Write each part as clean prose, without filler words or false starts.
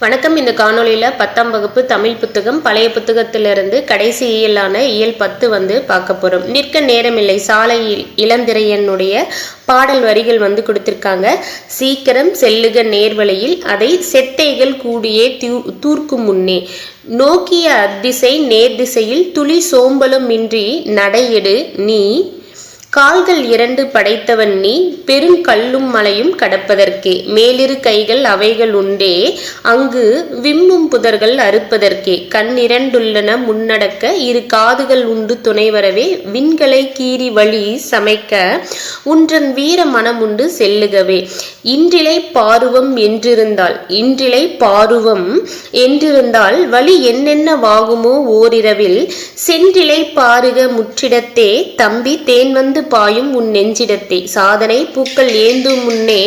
வணக்கம். இந்த காணொலியில் 10ஆம் வகுப்பு தமிழ் புத்தகம் பழைய புத்தகத்திலிருந்து கடைசி இயலான இயல் 10 பார்க்க போகிறோம். நிற்க நேரமில்லை சாலை இளந்திரையனுடைய பாடல் வரிகள் கொடுத்திருக்காங்க. சீக்கிரம் செல்லுக நேர்வழியில் அதை செட்டைகள் கூடியே தூர்க்கும் முன்னே நோக்கிய அத்திசை நேர்திசையில் துளி சோம்பலும் இன்றி நடையெடு நீ கால்கள் 2 படைத்தவன் நீ பெருங்கல்லும் மலையும் கடப்பதற்கே மேலிரு கைகள் அவைகள் உண்டே அங்கு விம்மும் புதர்கள் அறுப்பதற்கே கண் 2 முன்னடக்க இரு காதுகள் உண்டு துணை வரவே விண்களை கீறி வழி சமைக்க உன்றன் வீர மனமுண்டு செல்லுகவே இன்றிலை பாருவம் என்றிருந்தால் வழி என்னென்ன வாகுமோ ஓரிரவில் சென்றிலை பாருக முற்றிடத்தே தம்பி தேன் பாயும் உன் நெஞ்சிடத்தை சாதனை பூக்கள் ஏந்தும் முன்னே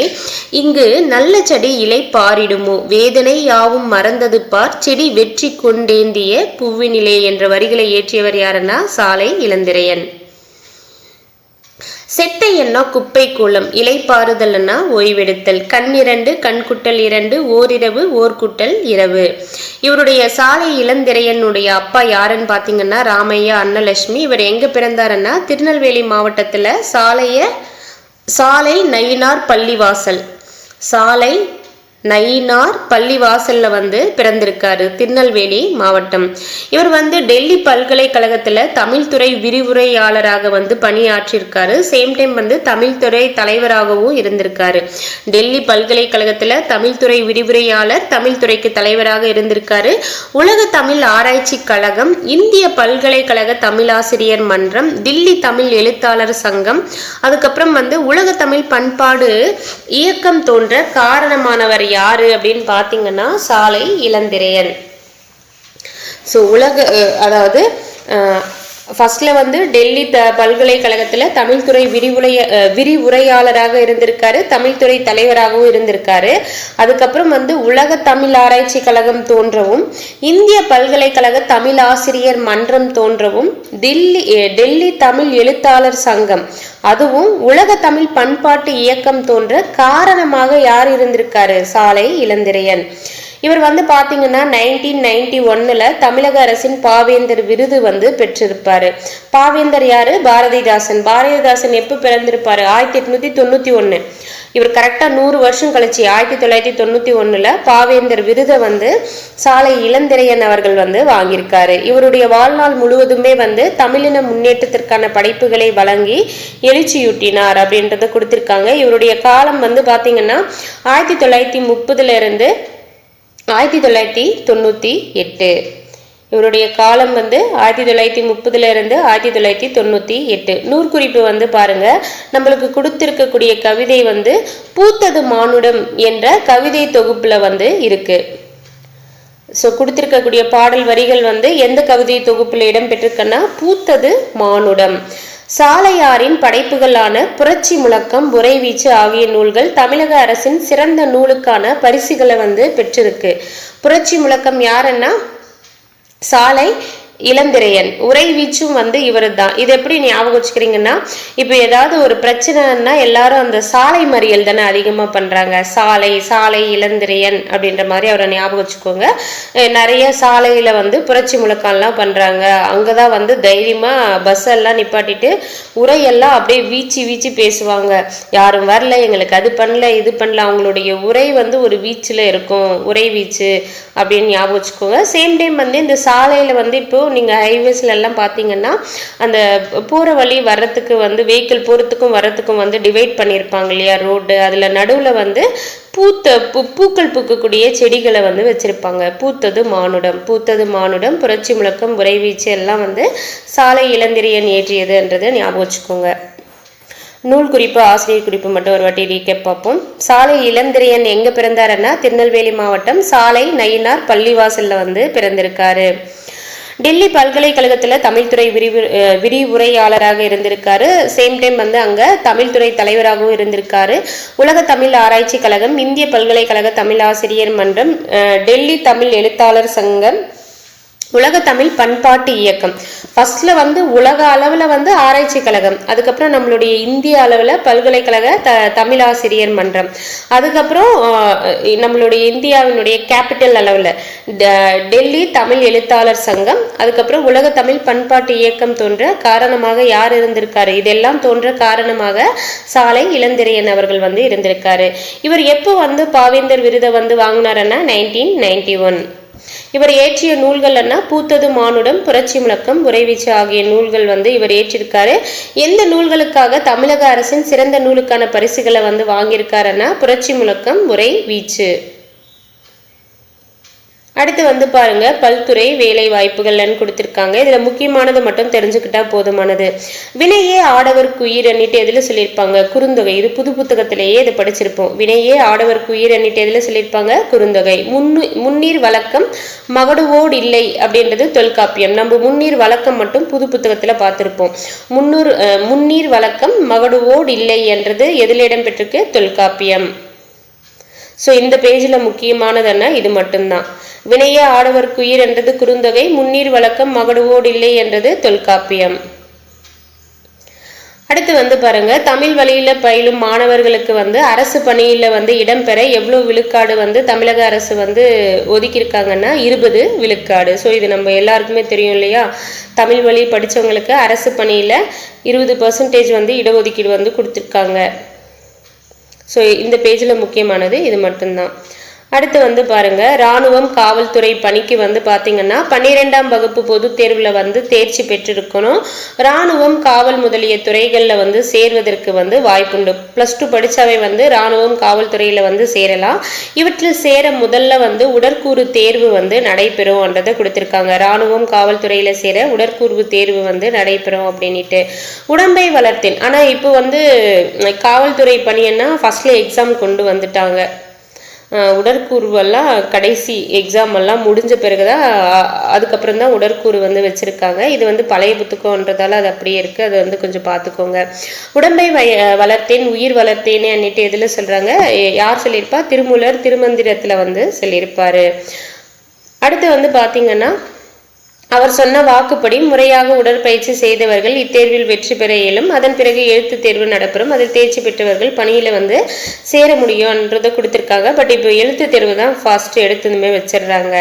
இங்கு நல்ல செடி இலை பாரிடுமோ வேதனை யாவும் மறந்தது பார் செடி வெற்றி கொண்டேந்திய பூவினிலே என்ற வரிகளை இயற்றியவர் யாருன்னா சாலை இளந்திரையன். செட்டை என்ன குப்பை கூலம் இலைப்பாறுதல்னா ஓய்வெடுத்தல் கண் 2 கண்குட்டல் 2 ஓரிரவு ஓர்குட்டல் இரவு. இவருடைய சாலை இளந்திரையனுடைய அப்பா யாருன்னு பார்த்தீங்கன்னா ராமையா அன்னலட்சுமி. இவர் எங்க பிறந்தாருன்னா திருநெல்வேலி மாவட்டத்துல சாலை நயினார் பள்ளிவாசல் பள்ளிவாசல்ல பிறந்திருக்காரு, திருநெல்வேலி மாவட்டம். இவர் டெல்லி பல்கலைக்கழகத்துல தமிழ்துறை விரிவுரையாளராக பணியாற்றிருக்காரு. சேம் டைம் தமிழ்துறை தலைவராகவும் இருந்திருக்காரு. டெல்லி பல்கலைக்கழகத்துல தமிழ்துறை விரிவுரையாளர், தமிழ்துறைக்கு தலைவராக இருந்திருக்காரு. உலக தமிழ் ஆராய்ச்சி கழகம், இந்திய பல்கலைக்கழக தமிழாசிரியர் மன்றம், தில்லி தமிழ் எழுத்தாளர் சங்கம், அதுக்கப்புறம் உலக தமிழ் பண்பாடு இயக்கம் தோன்ற காரணமானவர் யாரு அப்படின்னு பாத்தீங்கன்னா சாலை இளந்திரையன். அதாவது ஃபர்ஸ்ட்ல டெல்லி பல்கலைக்கழகத்துல தமிழ்துறை விரிவுரையாளராக இருந்திருக்காரு, தமிழ்துறை தலைவராகவும் இருந்திருக்காரு. அதுக்கப்புறம் உலக தமிழ் ஆராய்ச்சி கழகம் தோன்றவும், இந்திய பல்கலைக்கழக தமிழ் ஆசிரியர் மன்றம் தோன்றவும், டெல்லி தமிழ் எழுத்தாளர் சங்கம், அதுவும் உலக தமிழ் பண்பாட்டு இயக்கம் தோன்ற காரணமாக யார் இருந்திருக்காரு? சாலை இளந்திரையன். இவர் பாத்தீங்கன்னா 1991 தமிழக அரசின் பாவேந்தர் விருது பெற்றிருப்பாரு. பாவேந்தர் யாரு? பாரதிதாசன். பாரதிதாசன் எப்ப பிறந்திருப்பாரு? 1891. இவர் கரெக்டா 100 வருஷம் கழிச்சு 1991 பாவேந்தர் விருதை சாலை இளந்திரையன் அவர்கள் வாங்கியிருக்காரு. இவருடைய வாழ்நாள் முழுவதுமே தமிழின முன்னேற்றத்திற்கான படைப்புகளை வழங்கி எழுச்சியூட்டினார் அப்படின்றத கொடுத்திருக்காங்க. இவருடைய காலம் பாத்தீங்கன்னா 1930 இருந்து 1998. இவருடைய காலம் 1930 இருந்து 1998. நூற்குறிப்பு பாருங்க, நம்மளுக்கு கொடுத்திருக்கக்கூடிய கவிதை பூத்தது மானுடம் என்ற கவிதை தொகுப்புல இருக்கு. கொடுத்திருக்கக்கூடிய பாடல் வரிகள் எந்த கவிதை தொகுப்புல இடம்பெற்றிருக்குன்னா பூத்தது மானுடம். சாலையாரின் படைப்புகளான புரட்சி முழக்கம், உரைவீச்சு ஆகிய நூல்கள் தமிழக அரசின் சிறந்த நூலுக்கான பரிசுகளை பெற்றிருக்கு. புரட்சி முழக்கம் யாருன்னா சாலை இளந்திரையன். உரைவீச்சும் இவரு தான். இது எப்படி ஞாபகம் வச்சுக்கிறீங்கன்னா, இப்போ ஏதாவது ஒரு பிரச்சனைன்னா எல்லாரும் அந்த சாலை மறியல் தானே அதிகமா பண்றாங்க. சாலை இளந்திரையன் அப்படின்ற மாதிரி அவரை ஞாபகம் வச்சுக்கோங்க. நிறைய சாலையில புரட்சி முழக்கம்லாம் பண்றாங்க. அங்கதான் தைரியமா பஸ் எல்லாம் நிப்பாட்டிட்டு உரையெல்லாம் அப்படியே வீச்சு பேசுவாங்க. யாரும் வரல, எங்களுக்கு அது பண்ணல இது பண்ணல. அவங்களுடைய உரை ஒரு வீச்சுல இருக்கும், உரை வீச்சு அப்படின்னு ஞாபகம் வச்சுக்கோங்க. சேம் டைம் இந்த சாலையில இப்போ நீங்க ஹைவேஸ்ல எல்லாம் பாத்தீங்கன்னா அந்த போற வழி வர்றதுக்கு வெஹிக்கிள் போறதுக்கும் வர்றதுக்கும் டிவைட் பண்ணியிருப்பாங்க இல்லையா ரோடு. அதுல நடுவுல பூக்கள் பூக்கக்கூடிய செடிகளை வச்சிருப்பாங்க. பூத்தது மானுடம், புரட்சி முழக்கம், உரைவீச்சு எல்லாம் சாலை இளந்திரையன் ஏற்றியதுன்றதை ஞாபகம் வச்சுக்கோங்க. நூல் குறிப்பு, ஆசிரியர் குறிப்பு மட்டும் ஒரு வாட்டி ரீகேப் பார்ப்போம். சாலை இளந்திரையன் எங்க பிறந்தாருன்னா திருநெல்வேலி மாவட்டம் சாலை நயினார் பள்ளிவாசல்ல பிறந்திருக்காரு. டெல்லி பல்கலைக்கழகத்துல தமிழ்துறை விரிவுரையாளராக இருந்திருக்காரு. சேம் டைம் அங்க தமிழ்துறை தலைவராகவும் இருந்திருக்காரு. உலக தமிழ் ஆராய்ச்சி கழகம், இந்திய பல்கலைக்கழக தமிழ் ஆசிரியர் மன்றம், டெல்லி தமிழ் எழுத்தாளர் சங்கம், உலக தமிழ் பண்பாட்டு இயக்கம். ஃபர்ஸ்ட்ல வந்து உலக அளவில் வந்து ஆராய்ச்சி கழகம், அதுக்கப்புறம் நம்மளுடைய இந்திய அளவில் பல்கலைக்கழக தமிழாசிரியர் மன்றம், அதுக்கப்புறம் நம்மளுடைய இந்தியாவினுடைய கேபிட்டல் அளவில் டெல்லி தமிழ் எழுத்தாளர் சங்கம், அதுக்கப்புறம் உலக தமிழ் பண்பாட்டு இயக்கம் தோன்ற காரணமாக யார் இருந்திருக்காரு, இதெல்லாம் தோன்ற காரணமாக சாலை இளந்திரையன் அவர்கள் வந்து இருந்திருக்காரு. இவர் எப்போ வந்து பாவேந்தர் விருதை வந்து வாங்கினாருன்னா 1991. இவர் ஏற்றிய நூல்கள் பூத்தது மானுடம், புரட்சி முழக்கம், உரைவீச்சு ஆகிய நூல்கள் வந்து இவர் ஏற்றிருக்காரு. எந்த நூல்களுக்காக தமிழக அரசின் சிறந்த நூலுக்கான பரிசுகளை வந்து வாங்கியிருக்காருன்னா புரட்சி முழக்கம், உரை வீச்சு. அடுத்து வந்து பாருங்க, பல்துறை வேலை வாய்ப்புகள்னு கொடுத்துருக்காங்க. இதுல முக்கியமானது மட்டும் தெரிஞ்சுக்கிட்டா போதுமானது. வினையே ஆடவர்க்கு உயிர் எண்ணிட்டு எதுல சொல்லியிருப்பாங்க, குறுந்தொகை. இது புது புத்தகத்திலேயே இதை படிச்சிருப்போம். வினையே ஆடவர்க்கு உயிர் எண்ணிட்டு எதுல சொல்லியிருப்பாங்க, குறுந்தொகை. முன்னீர் வழக்கம் மகடுவோடு இல்லை அப்படின்றது தொல்காப்பியம். நம்ம முன்னீர் வழக்கம் மட்டும் புது புத்தகத்துல பார்த்திருப்போம். முன்னீர் வழக்கம் மகடுவோடு இல்லை என்றது எதுல இடம் பெற்றிருக்கு, தொல்காப்பியம். ஸோ இந்த பேஜில் முக்கியமானதுன்னா இது மட்டும்தான். வினையே ஆடவர்க்குயிர் என்றது குறுந்தொகை, முன்னீர் வழக்கம் மகடுவோடு இல்லை என்றது தொல்காப்பியம். அடுத்து வந்து பாருங்க, தமிழ் வழியில பயிலும் மாணவர்களுக்கு வந்து அரசு பணியில வந்து இடம்பெற எவ்வளவு விழுக்காடு வந்து தமிழக அரசு வந்து ஒதுக்கியிருக்காங்கன்னா 20 விழுக்காடு. ஸோ இது நம்ம எல்லாருக்குமே தெரியும் இல்லையா. தமிழ் வழி படித்தவங்களுக்கு அரசு பணியில 20% வந்து இடஒதுக்கீடு வந்து கொடுத்துருக்காங்க. ஸோ இந்த பேஜில் முக்கியமானது இது மட்டும்தான். அடுத்து வந்து பாருங்க, இராணுவம் காவல்துறை பணிக்கு வந்து பார்த்தீங்கன்னா 12ஆம் வகுப்பு பொதுத் தேர்வில் வந்து தேர்ச்சி பெற்றிருக்கணும். இராணுவம் காவல் முதலிய துறைகளில் வந்து சேர்வதற்கு வந்து வாய்ப்புண்டு. +2 படித்தாவே வந்து இராணுவம் காவல்துறையில் வந்து சேரலாம். இவற்றில் சேர முதல்ல வந்து உடற்கூறு தேர்வு வந்து நடைபெறும்ன்றதை கொடுத்துருக்காங்க. இராணுவம் காவல்துறையில் சேர உடற்கூறு தேர்வு வந்து நடைபெறும் அப்படின்ட்டு. உடம்பை வளர்த்தேன். ஆனால் இப்போ வந்து காவல்துறை பணியன்னா ஃபர்ஸ்ட்ல எக்ஸாம் கொண்டு வந்துட்டாங்க. உடற்கூறுவெல்லாம் கடைசி எக்ஸாம் எல்லாம் முடிஞ்ச பிறகுதான் அதுக்கப்புறம் தான் உடற்கூறு வந்து வச்சிருக்காங்க. இது வந்து பழைய புத்தகம்ன்றதால அது அப்படியே இருக்கு. அது வந்து கொஞ்சம் பார்த்துக்கோங்க. உடம்பை வளர்த்தேன் உயிர் வளர்த்தேன்னு அன்னிட்டு எதுல சொல்றாங்க, யார் சொல்லியிருப்பா, திருமூலர் திருமந்திரத்துல வந்து சொல்லியிருப்பாரு. அடுத்து வந்து பாத்தீங்கன்னா, அவர் சொன்ன வாக்குப்படி முறையாக உடற்பயிற்சி செய்தவர்கள் இத்தேர்வில் வெற்றி பெற இயலும். அதன் பிறகு எழுத்து தேர்வு நடைபெறும். அதில் தேர்ச்சி பெற்றவர்கள் பணியில வந்து சேர முடியும்ன்றதை கொடுத்துருக்காங்க. பட் இப்போ எழுத்து தேர்வு தான் ஃபாஸ்ட் எடுத்ததுமே வச்சிடுறாங்க.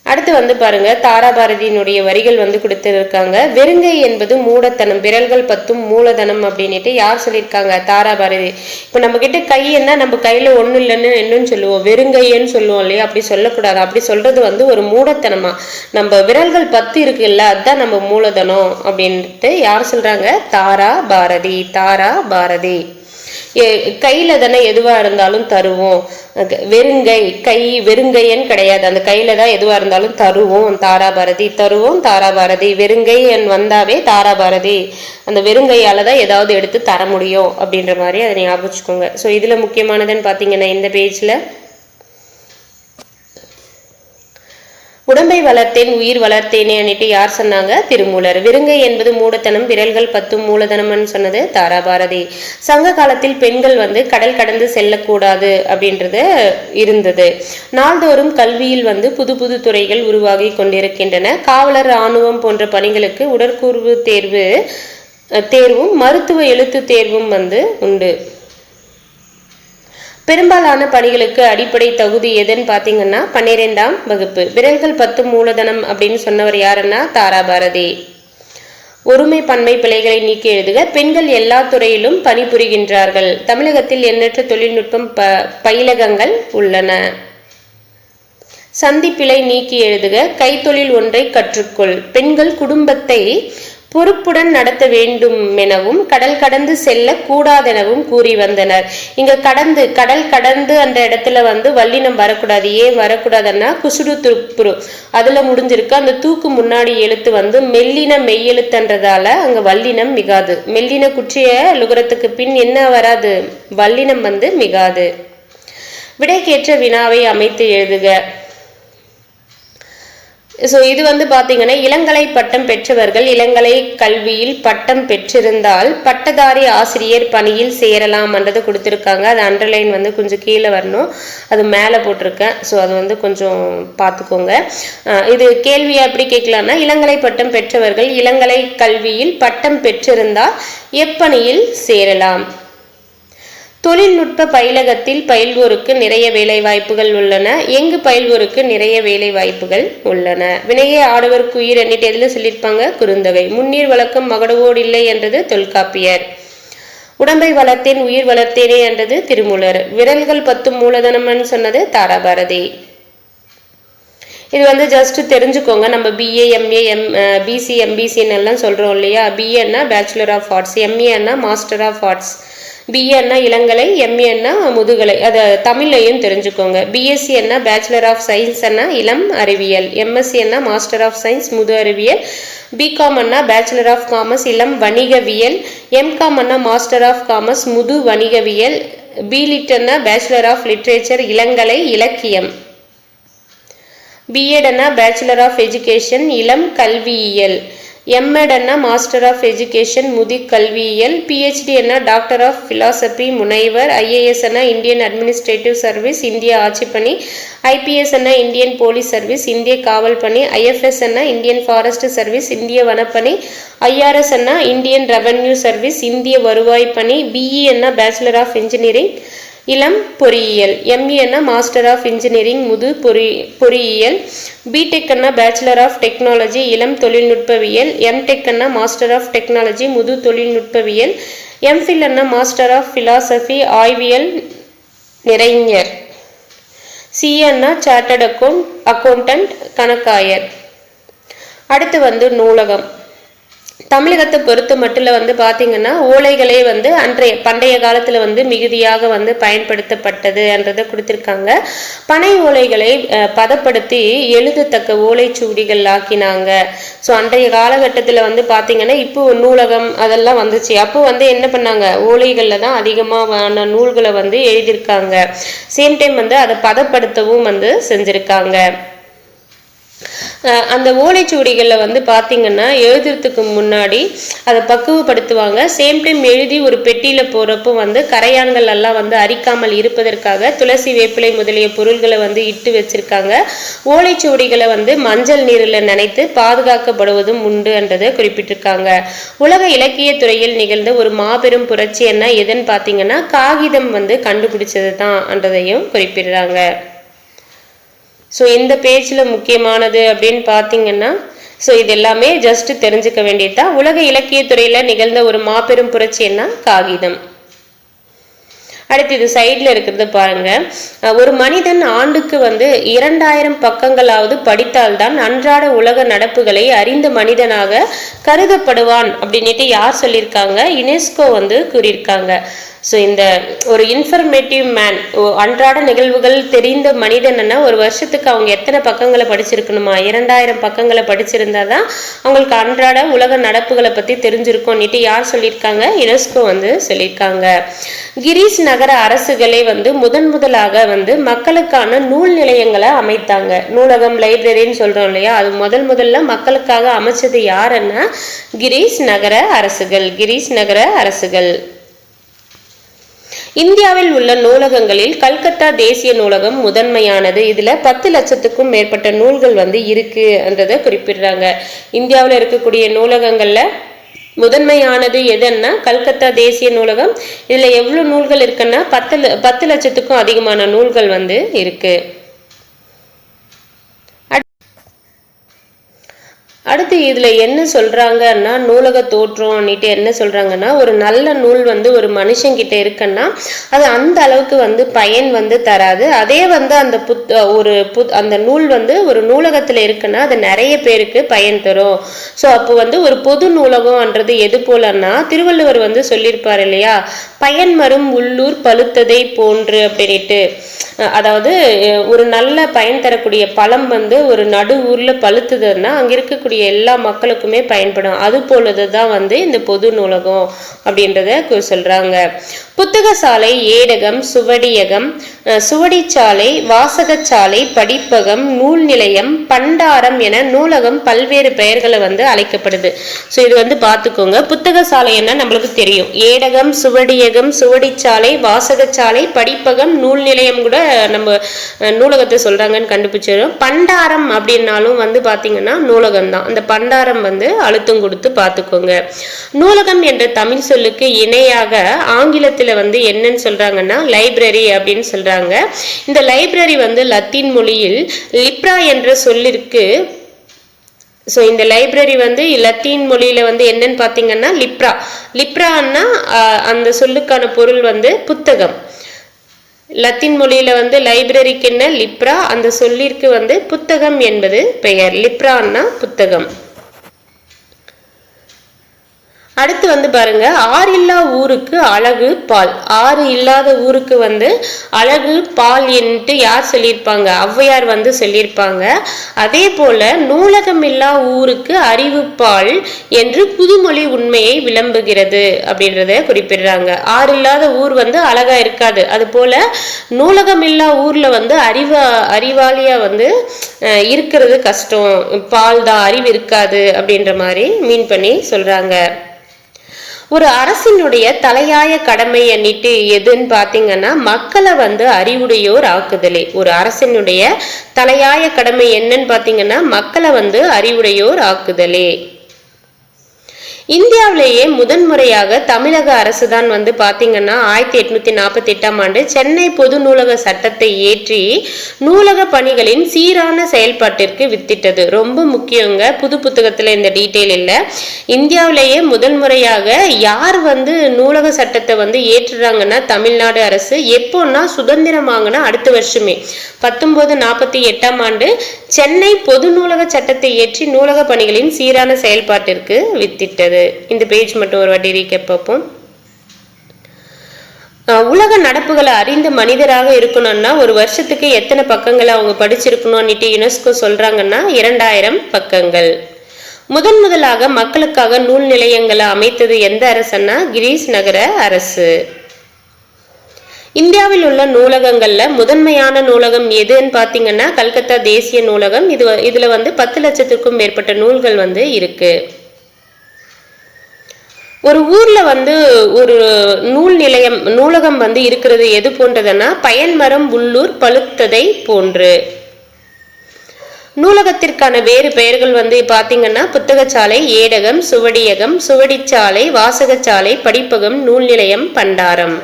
அடுத்து வந்து பாருங்க, தாராபாரதியினுடைய வரிகள் வந்து கொடுத்துருக்காங்க. வெறுங்கை என்பது மூடத்தனம், விரல்கள் 10 மூலதனம் அப்படின்ட்டு யார் சொல்லியிருக்காங்க, தாராபாரதி. இப்போ நம்ம கிட்ட கை என்ன, நம்ம கையில ஒன்றும் இல்லைன்னு என்னன்னு சொல்லுவோம், வெறுங்கைன்னு சொல்லுவோம் இல்லையா. அப்படி சொல்லக்கூடாது. அப்படி சொல்றது வந்து ஒரு மூடத்தனமா. நம்ம விரல்கள் 10 இருக்குல்ல, அதுதான் நம்ம மூலதனம் அப்படின்ட்டு யார் சொல்றாங்க, தாராபாரதி. தாராபாரதி. கையில தானே எதுவா இருந்தாலும் தருவோம். வெறுங்கை, கை வெறுங்கையன்னு கிடையாது, அந்த கையில தான் எதுவா இருந்தாலும் தருவோம். தாராபாரதி. தருவோம் தாராபாரதி. வெறுங்கை வந்தாவே தாராபாரதி. அந்த வெறுங்கையால தான் ஏதாவது எடுத்து தர முடியும் அப்படின்ற மாதிரி அதை ஞாபகம் வச்சுக்கோங்க. ஸோ இதுல முக்கியமானதுன்னு பாத்தீங்கன்னா இந்த பேஜ்ல உடம்பை வளர்த்தேன் உயிர் வளர்த்தேனே அன்னிட்டு யார் சொன்னாங்க, திருமூலர். வெறுங்கை என்பது மூடத்தனம், விரல்கள் 10 மூலதனம்னு சொன்னது தாராபாரதி. சங்க காலத்தில் பெண்கள் வந்து கடல் கடந்து செல்லக்கூடாது அப்படின்றது இருந்தது. நாள்தோறும் கல்வியில் வந்து புது புது துறைகள் உருவாகி கொண்டிருக்கின்றன. காவலர், இராணுவம் போன்ற பணிகளுக்கு உடற்கூறு தேர்வும் மருத்துவ எழுத்து தேர்வும் வந்து உண்டு. பெரும்பாலான பணிகளுக்கு அடிப்படை தகுதி எதுன்னு பாத்தீங்கன்னா 12ஆம் வகுப்பு. விரல்கள் 10 மூலதனம் அப்படின்னு சொன்னவர் யாருன்னா தாராபாரதி. ஒருமை பன்மை பிழைகளை நீக்கி எழுதுக. பெண்கள் எல்லா துறையிலும் பணிபுரிகின்றார்கள். தமிழகத்தில் எண்ணற்ற தொழில்நுட்பம் பயிலகங்கள் உள்ளன. சந்திப்பிழை நீக்கி எழுதுக. கைத்தொழில் ஒன்றை கற்றுக்கொள். பெண்கள் குடும்பத்தை பொறுப்புடன் நடத்த வேண்டும் எனவும் கடல் கடந்து செல்ல கூடாதெனவும் கூறி வந்தனர். இங்க கடல் கடந்து அந்த இடத்துல வந்து வல்லினம் வரக்கூடாது. ஏன் வரக்கூடாதுன்னா குசுடு துப்புரு அதுல முடிஞ்சிருக்கு. அந்த தூக்கு முன்னாடி எழுத்து வந்து மெல்லின மெய்யெழுத்துன்றதால அங்க வல்லினம் மிகாது. மெல்லின குற்றிய லுகரத்துக்கு பின் என்ன வராது, வல்லினம் வந்து மிகாது. விடைக்கேற்ற வினாவை அமைத்து எழுதுக. ஸோ இது வந்து பார்த்தீங்கன்னா இளங்கலை பட்டம் பெற்றவர்கள் இளங்கலை கல்வியில் பட்டம் பெற்றிருந்தால் பட்டதாரி ஆசிரியர் பணியில் சேரலாம்ன்றது கொடுத்துருக்காங்க. அது அண்டர்லைன் வந்து கொஞ்சம் கீழே வரணும், அது மேலே போட்டிருக்கேன். ஸோ அது வந்து கொஞ்சம் பார்த்துக்கோங்க. இது கேள்வியை எப்படி கேட்கலாம்னா, இளங்கலை பட்டம் பெற்றவர்கள் இளங்கலை கல்வியில் பட்டம் பெற்றிருந்தால் எப்பணியில் சேரலாம். தொழில்நுட்ப பயிலகத்தில் பயில்வோருக்கு நிறைய வேலை வாய்ப்புகள் உள்ளன. எங்கு பயில்வோருக்கு நிறைய வேலை வாய்ப்புகள் உள்ளன. வினையே ஆடவருக்கு உயிர் எண்ணிட்டு எதுல சொல்லியிருப்பாங்க? குறுந்தொகை. முன்னீர் வழக்கம் மகடவோடு இல்லை என்றது தொல்காப்பியர். உடம்பை வளர்த்தேன் உயிர் வளர்த்தேனே என்றது திருமூலர். விரல்கள் 10 மூலதனம்னு சொன்னது தாராபாரதி. இது வந்து ஜஸ்ட் தெரிஞ்சுக்கோங்க. நம்ம பிஏ எம்ஏ பிசி எம்பிசின்னு எல்லாம் சொல்றோம் இல்லையா. பிஏன்னா பேச்சுலர் ஆஃப் ஆர்ட்ஸ், எம்ஏன்னா மாஸ்டர் ஆஃப் ஆர்ட்ஸ், பிஏன்னா இளங்கலை, எம்ஏன்னா முதுகலை. அதை தமிழ்லையும் தெரிஞ்சுக்கோங்க. பிஎஸ்சி என்ன பேச்சுலர் ஆஃப் சயின்ஸ் என்ன இளம் அறிவியல், எம்எஸ்சி என்ன மாஸ்டர் ஆஃப் சயின்ஸ் முது அறிவியல், பிகாம் அண்ணா பேச்சுலர் ஆஃப் காமர்ஸ் இளம் வணிகவியல், எம்காம் அண்ணா மாஸ்டர் ஆஃப் காமர்ஸ் முது வணிகவியல், பிலிட் அண்ணா பேச்சுலர் ஆஃப் லிட்ரேச்சர் இளங்கலை இலக்கியம், பிஎட் அண்ணா பேச்சுலர் ஆஃப் எஜுகேஷன் இளம் கல்வியியல், எம்எட் அண்ணா மாஸ்டர் ஆஃப் எஜுகேஷன் முதி கல்வியியல், பிஹெச்டி அண்ணா டாக்டர் ஆஃப் பிலாசபி முனைவர், ஐஏஎஸ் அண்ணா இந்தியன் அட்மினிஸ்ட்ரேட்டிவ் சர்வீஸ் இந்திய ஆட்சிப்பணி, ஐபிஎஸ் அண்ணா இந்தியன் போலீஸ் சர்வீஸ் இந்திய காவல் பணி, ஐஎஃப்எஸ் அண்ணா இந்தியன் ஃபாரஸ்ட் சர்வீஸ் இந்திய வனப்பணி, ஐஆர்எஸ் அண்ணா இந்தியன் ரெவன்யூ சர்வீஸ் இந்திய வருவாய் பணி, பிஇ அண்ணா பேச்சுலர் ஆஃப் இன்ஜினியரிங் இளம் பொறியியல், எம்இ அண்ணா மாஸ்டர் ஆஃப் இன்ஜினியரிங் முது பொறியியல், பிடெக் அண்ணா பேச்சுலர் ஆஃப் டெக்னாலஜி இளம் தொழில்நுட்பவியல், எம்டெக் அண்ணா மாஸ்டர் ஆஃப் டெக்னாலஜி முது தொழில்நுட்பவியல், எம்ஃபில் அண்ணா மாஸ்டர் ஆஃப் பிலாசபி ஆய்வியல் நிறைஞர், சிஏ அண்ணா சார்ட்டர்ட் அக்கௌண்டன்ட் கணக்காயர். அடுத்து வந்து நூலகம். தமிழகத்தை பொறுத்த மட்டும் வந்து பார்த்தீங்கன்னா ஓலைகளே வந்து பண்டைய காலத்தில் வந்து மிகுதியாக வந்து பயன்படுத்தப்பட்டது என்றதை கொடுத்துருக்காங்க. பனை ஓலைகளை பதப்படுத்தி எழுதத்தக்க ஓலைச்சுவடிகள் ஆக்கினாங்க. ஸோ அன்றைய காலகட்டத்தில் வந்து பார்த்தீங்கன்னா இப்போ நூலகம் அதெல்லாம் வந்துச்சு. அப்போ வந்து என்ன பண்ணாங்க, ஓலைகளில் தான் அதிகமான நூல்களை வந்து எழுதியிருக்காங்க. சேம் டைம் வந்து அதை பதப்படுத்தவும் வந்து செஞ்சுருக்காங்க. அந்த ஓலைச்சுவடிகளில் வந்து பார்த்தீங்கன்னா எழுதுறதுக்கு முன்னாடி அதை பக்குவப்படுத்துவாங்க. சேம் டைம் எழுதி ஒரு பெட்டியில் போகிறப்போ வந்து கரையான்கள் எல்லாம் வந்து அரிக்காமல் இருப்பதற்காக துளசி வேப்பிலை முதலிய பொருள்களை வந்து இட்டு வச்சிருக்காங்க. ஓலைச்சுவடிகளை வந்து மஞ்சள் நீரில் நனைத்து பாதுகாக்கப்படுவதும் உண்டு என்றதை குறிப்பிட்டிருக்காங்க. உலக இலக்கிய துறையில் நிகழ்ந்த ஒரு மாபெரும் புரட்சி என்ன எதுன்னு பார்த்தீங்கன்னா காகிதம் வந்து கண்டுபிடிச்சது தான் என்றதையும் குறிப்பிடுறாங்க. ஸோ இந்த பேஜில் முக்கியமானது அப்படின்னு பார்த்தீங்கன்னா ஸோ இது எல்லாமே ஜஸ்ட் தெரிஞ்சுக்க வேண்டியது தான். உலக இலக்கியத்துறையில் நிகழ்ந்த ஒரு மாபெரும் புரட்சி என்ன? காகிதம். அடுத்து இது சைடில் இருக்கிறது பாருங்க. ஒரு மனிதன் ஆண்டுக்கு வந்து 2000 பக்கங்களாவது படித்தால்தான் அன்றாட உலக நடப்புகளை அறிந்த மனிதனாக கருதப்படுவான் அப்படின்ட்டு யார் சொல்லியிருக்காங்க? யுனெஸ்கோ வந்து கூறியிருக்காங்க. ஸோ இந்த ஒரு இன்ஃபர்மேட்டிவ் மேன், அன்றாட நிகழ்வுகள் தெரிந்த மனிதன்னா ஒரு வருஷத்துக்கு அவங்க எத்தனை பக்கங்களை படிச்சிருக்கணுமா? 2000 பக்கங்களை படிச்சிருந்தா தான் அவங்களுக்கு அன்றாட உலக நடப்புகளை பற்றி தெரிஞ்சிருக்கும்னுட்டு யார் சொல்லியிருக்காங்க? யுனெஸ்கோ வந்து சொல்லியிருக்காங்க. கிரீஸ் நகர அரசுகளே வந்து முதலாக வந்து மக்களுக்கான நூல் நிலையங்களை அமைத்தாங்க. நூலகம், லைப்ரரின்னு சொல்றோம் இல்லையா, அது முதல்ல மக்களுக்காக அமைச்சது யாருன்னா கிரீஸ் நகர அரசுகள். இந்தியாவில் உள்ள நூலகங்களில் கல்கத்தா தேசிய நூலகம் முதன்மையானது. இதுல 10 லட்சத்துக்கும் மேற்பட்ட நூல்கள் வந்து இருக்கு என்றதை குறிப்பிடுறாங்க. இந்தியாவில் இருக்கக்கூடிய நூலகங்கள்ல முதன்மையானது எதுன்னா கல்கத்தா தேசிய நூலகம். இதுல எவ்வளவு நூல்கள் இருக்குன்னா 10 லட்சத்துக்கும் அதிகமான நூல்கள் வந்து இருக்கு. அடுத்து இதுல என்ன சொல்றாங்கன்னா நூலக தோற்றம்னுட்டு என்ன சொல்றாங்கன்னா ஒரு நல்ல நூல் வந்து ஒரு மனுஷங்கிட்ட இருக்குன்னா அது அந்த அளவுக்கு வந்து பயன் வந்து தராது. அதே வந்து அந்த அந்த நூல் வந்து ஒரு நூலகத்துல இருக்குன்னா அது நிறைய பேருக்கு பயன் தரும். ஸோ அப்போ வந்து ஒரு பொது நூலகம்ன்றது எது போலன்னா திருவள்ளுவர் வந்து சொல்லியிருப்பார் இல்லையா, பயன் மரும் உள்ளூர் பழுத்ததை போன்று அப்படின்ட்டு. அதாவது ஒரு நல்ல பயன் தரக்கூடிய பழம் வந்து ஒரு நடு ஊர்ல பழுத்துதுன்னா அங்க இருக்கக்கூடிய எல்லா மக்களுக்குமே பயன்படும். அது போலதான் வந்து இந்த பொது நூலகம் அப்படின்றத சொல்றாங்க. புத்தகசாலை, ஏடகம், சுவடியகம், சுவடிச்சாலை, வாசகச்சாலை, படிப்பகம், நூல் நிலையம், பண்டாரம் என நூலகம் பல்வேறு பெயர்களை வந்து அழைக்கப்படுது. ஸோ இது வந்து பார்த்துக்கோங்க. புத்தகசாலை என்ன நம்மளுக்கு தெரியும். ஏடகம், சுவடியகம், சுவடிச்சாலை, வாசகச்சாலை, படிப்பகம், நூல் நிலையம் கூட நம்ம நூலகத்தை சொல்றாங்கன்னு கண்டுபிடிச்சிடும். பண்டாரம் அப்படின்னாலும் வந்து பார்த்தீங்கன்னா நூலகம் தான். அந்த பண்டாரம் வந்து அழுத்தம் கொடுத்து பார்த்துக்கோங்க. நூலகம் என்ற தமிழ் சொல்லுக்கு இணையாக ஆங்கிலத்தில் வந்து என்னன்னு சொல்றாங்கன்னா லைப்ரரி அப்படின்னு சொல்றாங்க. இந்த லைப்ரரி வந்து லத்தீன் மொழியில் லிப்ரா என்ற சொல்லிற்கு. ஸோ இந்த லைப்ரரி வந்து லத்தீன் மொழியில வந்து என்னன்னு பார்த்தீங்கன்னா லிப்ரா. லிப்ரான்னா அந்த சொல்லுக்கான பொருள் வந்து புத்தகம். லத்தீன் மொழியில வந்து லைப்ரரிக்கு என்ன லிப்ரா, அந்த சொல்லிற்கு வந்து புத்தகம் என்பது பெயர். லிப்ரான்னா புத்தகம். அடுத்து வந்து பாருங்க, ஆறு இல்லா ஊருக்கு அழகு பால். ஆறு இல்லாத ஊருக்கு வந்து அழகு பால் என்று யார் சொல்லியிருப்பாங்க? ஔவையார் வந்து சொல்லியிருப்பாங்க. அதே போல நூலகம் இல்லா ஊருக்கு அறிவு பால் என்று புதுமொழி உண்மையை விளம்புகிறது அப்படின்றத குறிப்பிடுறாங்க. ஆறு இல்லாத ஊர் வந்து அழகா இருக்காது. அது போல நூலகம் இல்லா ஊர்ல வந்து அறிவாளியா வந்து இருக்கிறது கஷ்டம். பால் தான், அறிவு இருக்காது அப்படின்ற மாதிரி மீன் பண்ணி சொல்றாங்க. ஒரு அரசினுடைய தலையாய கடமை எண்ணிட்டு எதுன்னு பாத்தீங்கன்னா மக்களை வந்து அறிவுடையோர் ஆக்குதலே. ஒரு அரசினுடைய தலையாய கடமை என்னன்னு பாத்தீங்கன்னா மக்களை வந்து அறிவுடையோர் ஆக்குதலே. இந்தியாவிலேயே முதன்முறையாக தமிழக அரசு தான் வந்து பாத்தீங்கன்னா 1848ஆம் ஆண்டு சென்னை பொது நூலக சட்டத்தை ஏற்றி நூலக பணிகளின் சீரான செயல்பாட்டிற்கு வித்திட்டது. ரொம்ப முக்கியங்க. புது புத்தகத்துல இந்த டீட்டெயில் இல்லை. இந்தியாவிலேயே முதன்முறையாக யார் வந்து நூலக சட்டத்தை வந்து ஏற்றுறாங்கன்னா தமிழ்நாடு அரசு. எப்போன்னா சுதந்திரம் வாங்கினா அடுத்த வருஷமே 1948ஆம் ஆண்டு சென்னை பொது நூலக சட்டத்தை ஏற்றி நூலக பணிகளின் சீரான செயல்பாட்டிற்கு வித்திட்டது. இந்த பேஜ் மட்டும் ஒரு வாட்டி ரீகேப் பார்ப்போம். உலக நடப்புகளை அறிந்த மனிதராக இருக்கணும்னா ஒரு வருஷத்துக்கு எத்தனை பக்கங்களை அவங்க படிச்சிருக்கணும்னுட்டு யுனெஸ்கோ சொல்றாங்கன்னா 2000 பக்கங்கள். முதலாக மக்களுக்காக நூல் நிலையங்களை அமைத்தது எந்த அரசுன்னா கிரீஸ் நகர அரசு. இந்தியாவில் உள்ள நூலகங்கள்ல முதன்மையான நூலகம் எதுன்னு பாத்தீங்கன்னா கல்கத்தா தேசிய நூலகம். இதுல வந்து 10 லட்சத்துக்கும் மேற்பட்ட நூல்கள் வந்து இருக்கு. ஒரு ஊர்ல வந்து ஒரு நூலகம் வந்து இருக்கிறது எது போன்றதுன்னா பயன்மரம், உள்ளூர், பழுத்ததை போன்று. நூலகத்திற்கான வேறு பெயர்கள் வந்து பாத்தீங்கன்னா புத்தகச்சாலை, ஏடகம், சுவடியகம், சுவடிச்சாலை, வாசகச்சாலை, படிப்பகம், நூல் நிலையம், பண்டாரம்.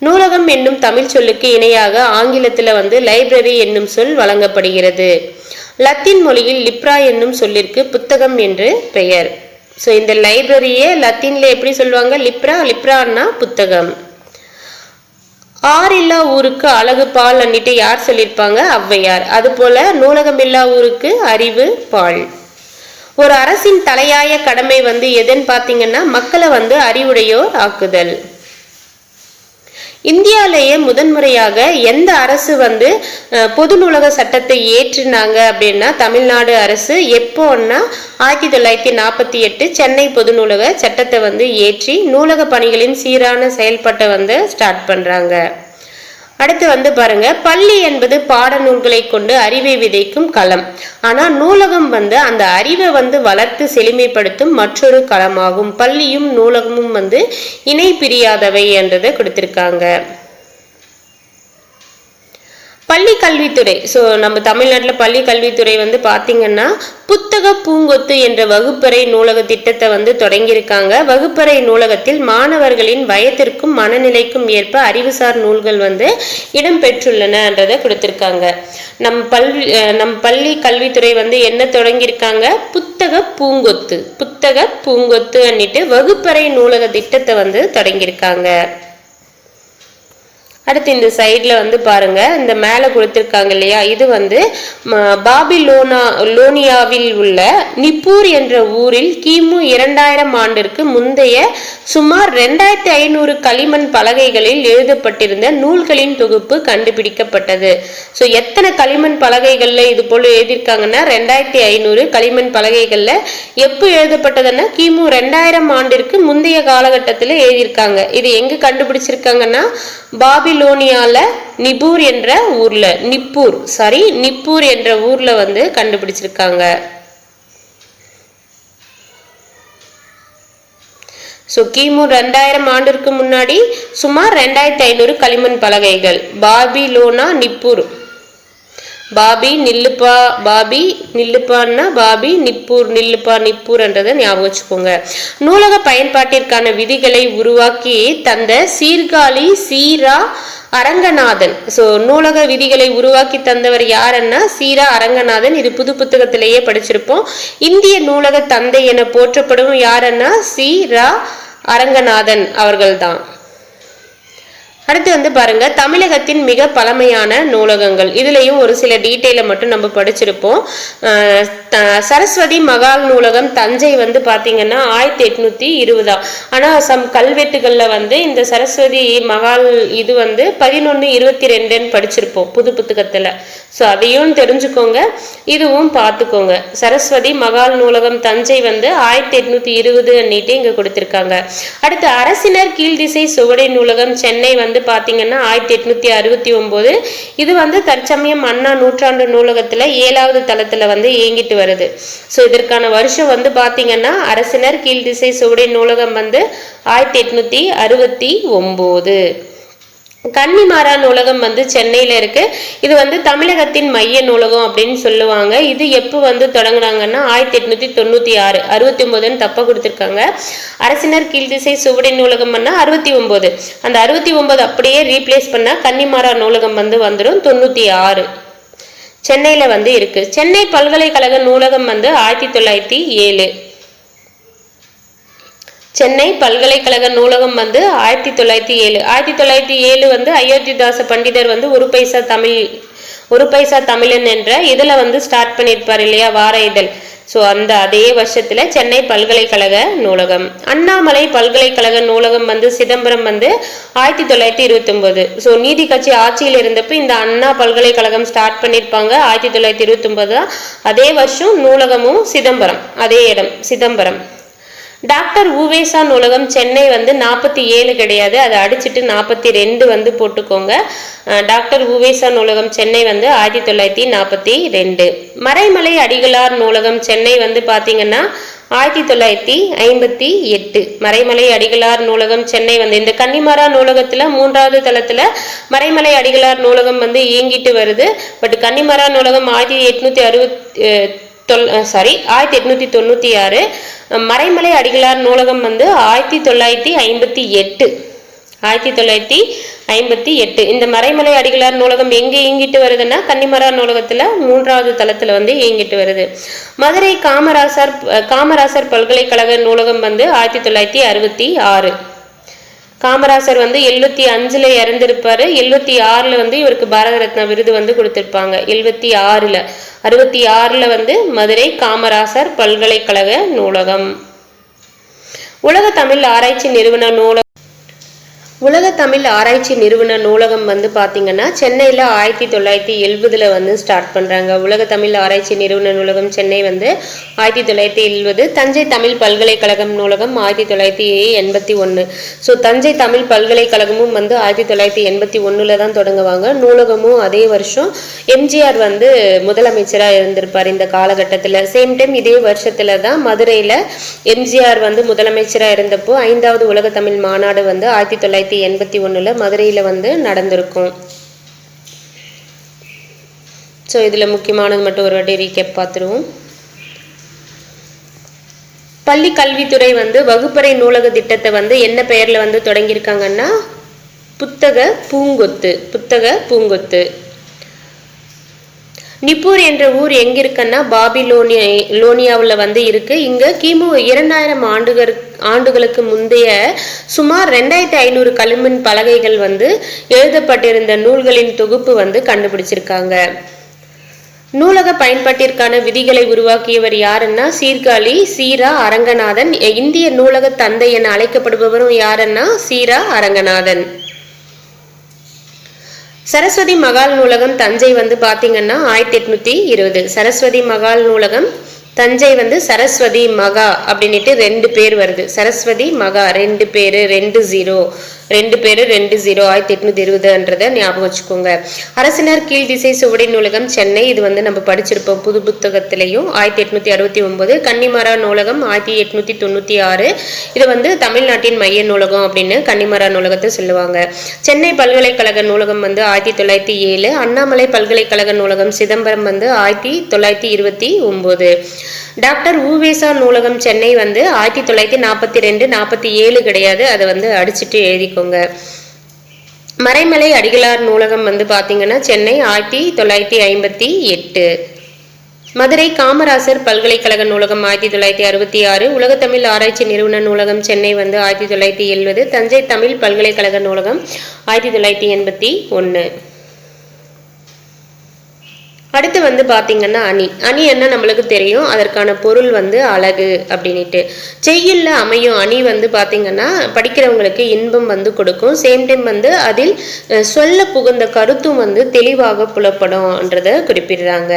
நூலகம் என்னும் தமிழ் சொல்லுக்கு இணையாக ஆங்கிலத்துல வந்து லைப்ரரி என்னும் சொல் வழங்கப்படுகிறது. லத்தீன் மொழியில் லிப்ரா என்னும் சொல்லிற்கு புத்தகம் என்று பெயர். ஸோ இந்த லைப்ரரியே லத்தீன்ல எப்படி சொல்லுவாங்க? லிப்ரான்னா புத்தகம். ஆறு இல்லா ஊருக்கு அழகு பால் அன்னிட்டு யார் சொல்லியிருப்பாங்க? ஔவையார். அது போல நூலகம் இல்லா ஊருக்கு அறிவு பால். ஒரு அரசின் தலையாய கடமை வந்து எதுன்னு பாத்தீங்கன்னா மக்களை வந்து அறிவுடையோர் ஆக்குதல். இந்தியாவிலேயே முதன்முறையாக எந்த அரசு வந்து பொது நூலக சட்டத்தை ஏற்றினாங்க அப்படின்னா தமிழ்நாடு அரசு. எப்போன்னா 1948 சென்னை பொது நூலக சட்டத்தை வந்து ஏற்றி நூலக பணிகளின் சீரான செயல்பாட்டை வந்து ஸ்டார்ட் பண்றாங்க. அடுத்து வந்து பாருங்க, பள்ளி என்பது பாடநூல்களை கொண்டு அறிவை விதைக்கும் களம். ஆனா நூலகம் வந்து அந்த அறிவை வந்து வளர்த்து செழுமைப்படுத்தும் மற்றொரு களமாகும். பள்ளியும் நூலகமும் வந்து இணை பிரியாதவை என்றதை கொடுத்திருக்காங்க. பள்ளி கல்வித்துறை. ஸோ நம்ம தமிழ்நாட்டில் பள்ளி கல்வித்துறை வந்து பார்த்தீங்கன்னா புத்தக பூங்கொத்து என்ற வகுப்பறை நூலக திட்டத்தை வந்து தொடங்கியிருக்காங்க. வகுப்பறை நூலகத்தில் மாணவர்களின் வயதிற்கும் மனநிலைக்கும் ஏற்ப அறிவுசார் நூல்கள் வந்து இடம்பெற்றுள்ளனன்றதை கொடுத்திருக்காங்க. நம் பள்ளி கல்வித்துறை வந்து என்ன தொடங்கியிருக்காங்க? புத்தக பூங்கொத்து அன்னிட்டு வகுப்பறை நூலக திட்டத்தை வந்து தொடங்கியிருக்காங்க. அடுத்து இந்த சைடில் வந்து பாருங்க, இந்த மேலே கொடுத்துருக்காங்க இல்லையா, இது வந்து பாபிலோனியாவில் உள்ள நிப்பூர் என்ற ஊரில் கிமு 2000 ஆண்டிற்கு முந்தைய சுமார் 2500 களிமண் பலகைகளில் எழுதப்பட்டிருந்த நூல்களின் தொகுப்பு கண்டுபிடிக்கப்பட்டது. ஸோ எத்தனை களிமண் பலகைகள்ல இது போல எழுதியிருக்காங்கன்னா 2500 களிமண் பலகைகள்ல எப்போ எழுதப்பட்டதுன்னா கிமு 2000 ஆண்டிற்கு முந்தைய காலகட்டத்தில் எழுதியிருக்காங்க. இது எங்க கண்டுபிடிச்சிருக்காங்கன்னா பாபிலோனியால நிப்பூர் என்ற ஊர்ல வந்து கண்டுபிடிச்சிருக்காங்க. ஸோ கிமு 2000 ஆண்டிற்கு முன்னாடி சுமார் 2500 களிமண் பலகைகள். பாபிலோனா நிப்பூர், பாபி நில்லுப்பான்னா பாபி நிப்பூர், நிப்பூர்ன்றதை ஞாபகம் வச்சுக்கோங்க. நூலக பயன்பாட்டிற்கான விதிகளை உருவாக்கி தந்த சீர்காழி சீரா அரங்கநாதன். ஸோ நூலக விதிகளை உருவாக்கி தந்தவர் யாருன்னா சீரா அரங்கநாதன். இது புது புத்தகத்திலேயே படிச்சிருப்போம். இந்திய நூலக தந்தை என போற்றப்படும் யாருன்னா சீரா அரங்கநாதன் அவர்கள்தான். அடுத்து வந்து பாருங்க, தமிழகத்தின் மிக பழமையான நூலகங்கள். இதுலயும் ஒரு சில டீட்டெயிலை மட்டும் நம்ம படிச்சிருப்போம். சரஸ்வதி மகால் நூலகம் தஞ்சை வந்து பாத்தீங்கன்னா 1820. ஆனா சம் கல்வெட்டுகள்ல வந்து இந்த சரஸ்வதி மகால் இது வந்து 1122 படிச்சிருப்போம் புது புத்தகத்துல. ஸோ அதையும் தெரிஞ்சுக்கோங்க, இதுவும் பார்த்துக்கோங்க. சரஸ்வதி மகால் நூலகம் தஞ்சை வந்து 1820 அன்னிட்டு இங்க கொடுத்திருக்காங்க. அடுத்து அரசினர் கீழ்திசை சுவடை நூலகம் சென்னை வந்து பாத்தீங்கன்னா 1869. இது வந்து தற்சமயம் அண்ணா நூற்றாண்டு நூலகத்துல 7வது தளத்துல வந்து இயங்கிட்டு வருது. ஸோ இதற்கான வருஷம் வந்து பாத்தீங்கன்னா அரசினர் கீழ்திசை சுவடை நூலகம் வந்து 1869. கன்னிமாரா நூலகம் வந்து சென்னையில இருக்கு. இது வந்து தமிழகத்தின் மைய நூலகம் அப்படின்னு சொல்லுவாங்க. இது எப்போ வந்து தொடங்குறாங்கன்னா 1896. 69 தப்பா கொடுத்துருக்காங்க. அரசினர் கீழ்திசை சுவடை நூலகம் பண்ணா 69. அந்த 69 அப்படியே ரீப்ளேஸ் பண்ணா கன்னிமாரா நூலகம் வந்து வந்துடும் 96. சென்னையில வந்து இருக்கு. சென்னை பல்கலைக்கழக நூலகம் வந்து 1907. சென்னை பல்கலைக்கழக நூலகம் வந்து 1907. 1907 வந்து அயோத்திதாச பண்டிதர் வந்து ஒரு பைசா தமிழன் என்ற இதுல வந்து ஸ்டார்ட் பண்ணியிருப்பார் இல்லையா, வார இதழ். ஸோ அந்த அதே வருஷத்துல சென்னை பல்கலைக்கழக நூலகம். அண்ணாமலை பல்கலைக்கழக நூலகம் வந்து சிதம்பரம் வந்து 1929. ஸோ நீதி கட்சி ஆட்சியில் இருந்தப்ப இந்த அண்ணா பல்கலைக்கழகம் ஸ்டார்ட் பண்ணியிருப்பாங்க 1929. அதே வருஷம் நூலகமும் சிதம்பரம், அதே இடம் சிதம்பரம். டாக்டர் உவேசா நூலகம் சென்னை வந்து 47 கிடையாது, அதை அடிச்சுட்டு 42 வந்து போட்டுக்கோங்க. டாக்டர் உவேசா நூலகம் சென்னை வந்து 1942. மறைமலை அடிகளார் நூலகம் சென்னை வந்து பாத்தீங்கன்னா 1958. மறைமலை அடிகளார் நூலகம் சென்னை வந்து இந்த கன்னிமாரா நூலகத்துல 3வது தளத்துல மறைமலை அடிகளார் நூலகம் வந்து இயங்கிட்டு வருது. பட் கன்னிமாரா நூலகம் 1896. மறைமலை அடிகளார் நூலகம் வந்து 1958. 1958. இந்த மறைமலை அடிகளார் நூலகம் எங்க இயங்கிட்டு வருதுன்னா கன்னிமாரா நூலகத்துல 3வது தளத்துல வந்து இயங்கிட்டு வருது. மதுரை காமராசர் பல்கலைக்கழக நூலகம் வந்து 1966. காமராசர் வந்து 75 இறந்திருப்பாரு. 76 வந்து இவருக்கு பாரத ரத்னா விருது வந்து கொடுத்திருப்பாங்க. 66 வந்து மதுரை காமராசர் பல்கலைக்கழக நூலகம். உலக தமிழ் ஆராய்ச்சி நிறுவன நூலகம் வந்து பாத்தீங்கன்னா சென்னையில 1970 வந்து ஸ்டார்ட் பண்றாங்க. உலக தமிழ் ஆராய்ச்சி நிறுவன நூலகம் சென்னை வந்து 1970. தஞ்சை தமிழ் பல்கலைக்கழகம் நூலகம் 1981. ஸோ தஞ்சை தமிழ் பல்கலைக்கழகமும் வந்து 1981 தான் தொடங்குவாங்க. நூலகமும் அதே வருஷம். எம்ஜிஆர் வந்து முதலமைச்சரா இருந்திருப்பார் இந்த காலகட்டத்துல. சேம் டைம் இதே வருஷத்துல தான் மதுரையில எம்ஜிஆர் வந்து முதலமைச்சரா இருந்தப்போ 5வது உலக தமிழ் மாநாடு வந்து 1981 மதுரையில வந்து நடந்திருக்கும். ஸோ இதுல முக்கியமானது மட்டும் ஒரு வாட்டி ரீகேப் பார்த்துருவோம். பள்ளி கல்வித்துறை வந்து வகுப்பறை நூலக திட்டத்தை வந்து என்ன பெயர்ல வந்து தொடங்கியிருக்காங்கன்னா புத்தக பூங்கொத்து. நிப்பூர் என்ற ஊர் எங்க இருக்குன்னா பாபிலோனியாவில் வந்து இருக்கு. இங்க கிமு 2000 ஆண்டுகளுக்கு முந்தைய சுமார் 2500 களிமண் பலகைகள் வந்து எழுதப்பட்டிருந்த நூல்களின் தொகுப்பு வந்து கண்டுபிடிச்சிருக்காங்க. நூலக பயன்பாட்டிற்கான விதிகளை உருவாக்கியவர் யாருன்னா சீர்காழி சீரா அரங்கநாதன். இந்திய நூலக தந்தை என அழைக்கப்படுபவரும் யாருன்னா சீரா அரங்கநாதன். சரஸ்வதி மகால் நூலகம் தஞ்சை வந்து பாத்தீங்கன்னா 1820. சரஸ்வதி மகால் நூலகம் தஞ்சை வந்து சரஸ்வதி மகா அப்படின்ட்டு 2 பேர் வருது. சரஸ்வதி மகா 2 பேரு 20 1820 ஞாபகம் வச்சுக்கோங்க. அரசினர் கீழ் திசை சுவடி நூலகம் சென்னை, இது வந்து நம்ம படிச்சிருப்போம் புது புத்தகத்திலையும். 1869. கன்னிமரா நூலகம் 1896. இது வந்து தமிழ்நாட்டின் மைய நூலகம் அப்படின்னு கன்னிமரா நூலகத்தை சொல்லுவாங்க. சென்னை பல்கலைக்கழக நூலகம் வந்து 1907. அண்ணாமலை பல்கலைக்கழக நூலகம் சிதம்பரம் வந்து 1929. டாக்டர் உவேசா நூலகம் சென்னை வந்து 1942. 47 கிடையாது, அதை வந்து அடிச்சுட்டு எழுதிக்கோங்க. மறைமலை அடிகளார் நூலகம் வந்து பாத்தீங்கன்னா சென்னை 1958. மதுரை காமராசர் பல்கலைக்கழக நூலகம் 1966. உலகத்தமிழ் ஆராய்ச்சி நிறுவன நூலகம் சென்னை வந்து 1970. தஞ்சை தமிழ் பல்கலைக்கழக நூலகம் 1981. அடுத்து வந்து பாத்தீங்கன்னா அணி என்ன நம்மளுக்கு தெரியும், அதற்கான பொருள் வந்து அழகு அப்படின்ட்டு. செய்யுள்ள அமையும் அணி வந்து பாத்தீங்கன்னா படிக்கிறவங்களுக்கு இன்பம் வந்து கொடுக்கும். சேம் டைம் வந்து அதில் சொல்ல புகுந்த கருத்தும் வந்து தெளிவாக புலப்படும்ன்றத குறிப்பிடுறாங்க.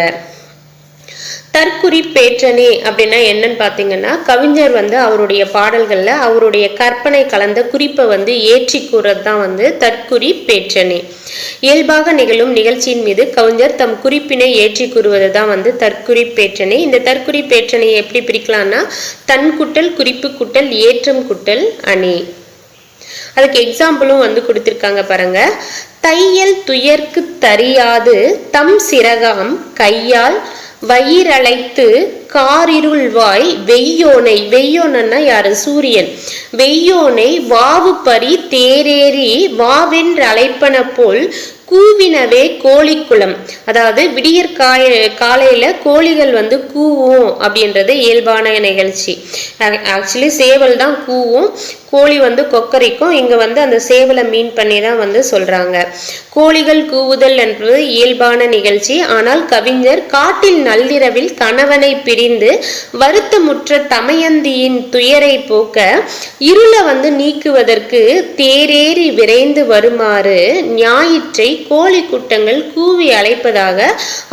தற்குறி பேற்றணி அப்படின்னா என்னன்னு பாத்தீங்கன்னா கவிஞர் வந்து அவருடைய பாடல்கள்ல அவருடைய கற்பனை கலந்த குறிப்பை வந்து ஏற்றி கூறது தான் வந்து தற்குறி பேற்றணி. இயல்பாக நிகழும் நிகழ்ச்சியின் மீது கவிஞர் தம் குறிப்பினை ஏற்றி கூறுவது தான் வந்து தற்குறி பேற்றணி. இந்த தற்குறி பேற்றணியை எப்படி பிரிக்கலாம்னா தன் குட்டல் குறிப்பு குட்டல் ஏற்றம் குட்டல் அணி. அதுக்கு எக்ஸாம்பிளும் வந்து கொடுத்திருக்காங்க பாருங்க. தையல் துயர்க்கு தறியாது தம் சிறகாம் கையால் வயிறழைத்து காரிருள்வாய் வெய்யோனை, வெய்யோனா யாரு காரியன், வெய்யோனை வாவு பறி தேரேறி வாவென்று அழைப்பன போல் கூவினவே கோழிக்குளம். அதாவது விடியற் காலையில கோழிகள் வந்து கூவும் அப்படின்றது இயல்பான நிகழ்ச்சி. ஆக்சுவலி சேவல் தான் கூவும், கோழி வந்து கொக்கரிக்கும். இங்க வந்து அந்த சேவலை மீன் பண்ணி தான் வந்து சொல்றாங்க. கோழிகள் கூவுதல் என்பது இயல்பான நிகழ்ச்சி. ஆனால் கவிஞர் காட்டில் நள்ளிரவில் கணவனை பிரிந்து வருத்தமுற்ற தமயந்தியின் துயரை போக்க இருளை வந்து நீக்குவதற்கு தேரேறி விரைந்து வருமாறு ஞாயிற்றை கோழி கூட்டங்கள் கூவி அழைப்பதாக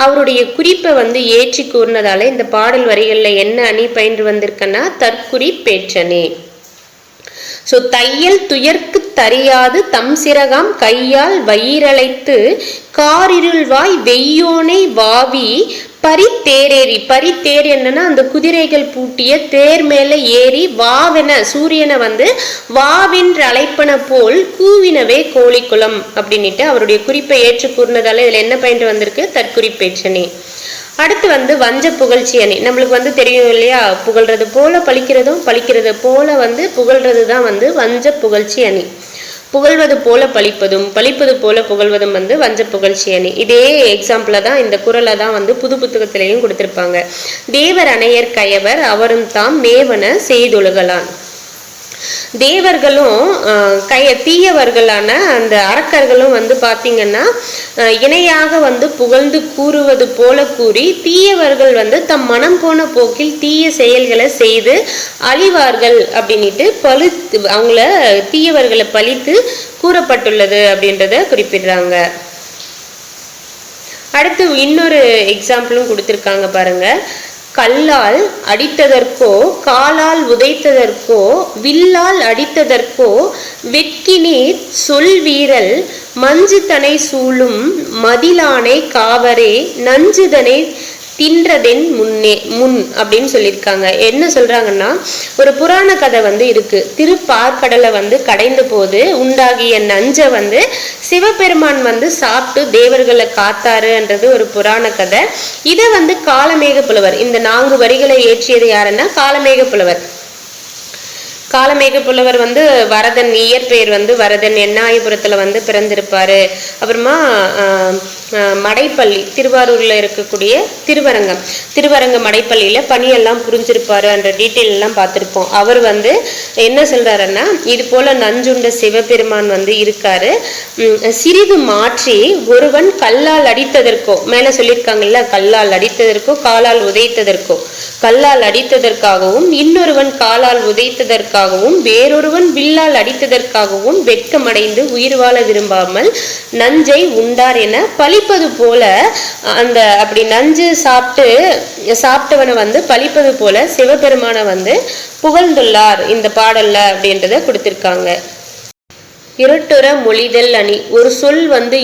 அவருடைய குறிப்பை வந்து ஏற்றி கூறினதால இந்த பாடல் வரிகள்ல என்ன அணி பயின்று வந்திருக்குன்னா தற்குறி பேற்றணி. சோ தையல் துயர்க்கு தறியாது தம் சிறகாம் கையால் வயிறழைத்து காரிருள்வாய் வெய்யோனை வாவி பரித்தேரேறி, பரித்தேர் என்னன்னா அந்த குதிரைகள் பூட்டிய தேர் மேல ஏறி வாவென சூரியனை வந்து வாவென்று அழைப்பன போல் கூவினவே கோழிக்குளம் அப்படின்ட்டு அவருடைய குறிப்பை ஏற்று கூறினதால இதுல என்ன பயின்று வந்திருக்கு தற்குறி பேற்றணி. அடுத்து வந்து வஞ்ச புகழ்ச்சி அணி. நம்மளுக்கு வந்து தெரியும் இல்லையா, புகழ்றது போல பழிக்கிறதும் பழிக்கிறது போல வந்து புகழ்றது தான் வந்து வஞ்ச புகழ்ச்சி அணி. புகழ்வது போல பழிப்பதும் பழிப்பது போல புகழ்வதும் வந்து வஞ்ச புகழ்ச்சி அணி. இதே எக்ஸாம்பிள தான் இந்த குறளை தான் வந்து புது புத்தகத்திலையும் கொடுத்திருப்பாங்க. தேவர் அணையர் கயவர் அவரும் தாம் மேவன செய்தொழுகலான். தேவர்களும் தீயவர்களான அந்த அரக்கர்களும் வந்து பாத்தீங்கன்னா இணையாக வந்து புகழ்ந்து கூறுவது போல கூறி தீயவர்கள் வந்து தம் மனம் போன போக்கில் தீய செயல்களை செய்து அழிவார்கள் அப்படின்ட்டு அவங்கள தீயவர்களை பழித்து கூறப்பட்டுள்ளது அப்படின்றத குறிப்பிடுறாங்க. அடுத்து இன்னொரு எக்ஸாம்பிளும் கொடுத்திருக்காங்க பாருங்க. கல்லால் அடித்ததற்கோ காலால் உதைத்ததற்கோ வில்லால் அடித்ததற்கோ வெட்கினீர் சொல் வீரல் மஞ்சுதனை சூழும் மதிலானை காவரே நஞ்சுதனை தின்றதென் முன் அப்படின்னு சொல்லியிருக்காங்க. என்ன சொல்றாங்கன்னா ஒரு புராண கதை வந்து இருக்கு. திருப்பார்கடலை வந்து கடைந்த போது உண்டாகிய நஞ்சை வந்து சிவபெருமான் வந்து சாப்பிட்டு தேவர்களை காத்தாருன்றது ஒரு புராண கதை. இதை வந்து காலமேக புலவர், இந்த 4 வரிகளை ஏற்றியது யாருன்னா காலமேக புலவர். காலமேக புலவர் வந்து வரதன், இயற்பெயர் வந்து வரதன், எண்ணாயபுரத்துல வந்து பிறந்திருப்பாரு. அப்புறமா மடைப்பள்ளி, திருவாரூர்ல இருக்கக்கூடிய திருவரங்க மடைப்பள்ளியில பணியெல்லாம் புரிஞ்சிருப்பாரு என்ற டீட்டெயில் எல்லாம் பார்த்திருப்போம். அவர் வந்து என்ன சொல்றாருன்னா, இது போல நஞ்சுண்ட சிவபெருமான் வந்து இருக்காரு, சிறிது மாற்றி ஒருவன் கல்லால் அடித்ததற்கோ, மேல சொல்லியிருக்காங்கல்ல, கல்லால் அடித்ததற்கோ காலால் உதைத்ததற்கோ, கல்லால் அடித்ததற்காகவும் இன்னொருவன் காலால் உதைத்ததற்காகவும் வேறொருவன் வில்லால் அடித்ததற்காகவும் வெட்கமடைந்து உயிர் வாழ விரும்பாமல் நஞ்சை உண்டார் என பழிப்பது போல, அந்த அப்படி நஞ்சு சாப்பிட்டவனை வந்து பழிப்பது போல சிவபெருமான வந்து புகழ்ந்துள்ளார் இந்த பாடல்ல அப்படின்றத கொடுத்திருக்காங்க. இரட்டுற மொழிதல் அணி, ஒரு சொல் வந்து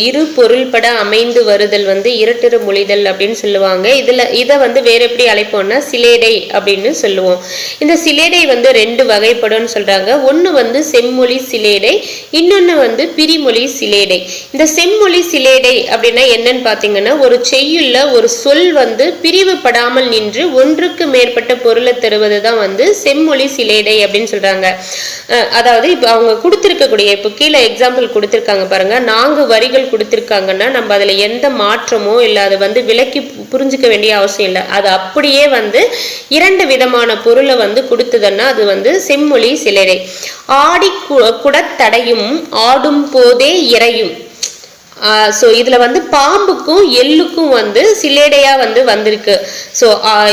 இரு பொருள்பட அமைந்து வருதல் வந்து இரட்டுற மொழிதல் அப்படின்னு சொல்லுவாங்க. இதை வந்து வேற எப்படி அழைப்போம்னா சிலேடை அப்படின்னு சொல்லுவோம். இந்த சிலேடை வந்து 2 வகைப்படும் சொல்றாங்க. ஒன்று வந்து செம்மொழி சிலேடை, இன்னொன்று வந்து பிரிமொழி சிலேடை. இந்த செம்மொழி சிலேடை அப்படின்னா என்னன்னு பார்த்தீங்கன்னா, ஒரு செய்யுள்ள ஒரு சொல் வந்து பிரிவுபடாமல் நின்று ஒன்றுக்கு மேற்பட்ட பொருளை தருவது தான் வந்து செம்மொழி சிலேடை அப்படின்னு சொல்றாங்க. அதாவது இப்போ அவங்க கொடுத்திருக்கக்கூடிய, இப்போ கீழே எக்ஸாம்பிள் கொடுத்திருக்காங்க பாருங்க, 4 வரிகள் கொடுத்திருக்காங்கன்னா நம்ம அதுல எந்த மாற்றமோ இல்லை அதை வந்து விலக்கி புரிஞ்சுக்க வேண்டிய அவசியம் இல்லை. அது அப்படியே வந்து 2 விதமான பொருளை வந்து கொடுத்ததுன்னா அது வந்து செம்மொழி சிலேடை. ஆடி குடத்தடையும் ஆடும் போதே இறையும். ஸோ இதுல வந்து பாம்புக்கும் எள்ளுக்கும் வந்து சிலேடையா வந்து வந்திருக்கு. ஸோ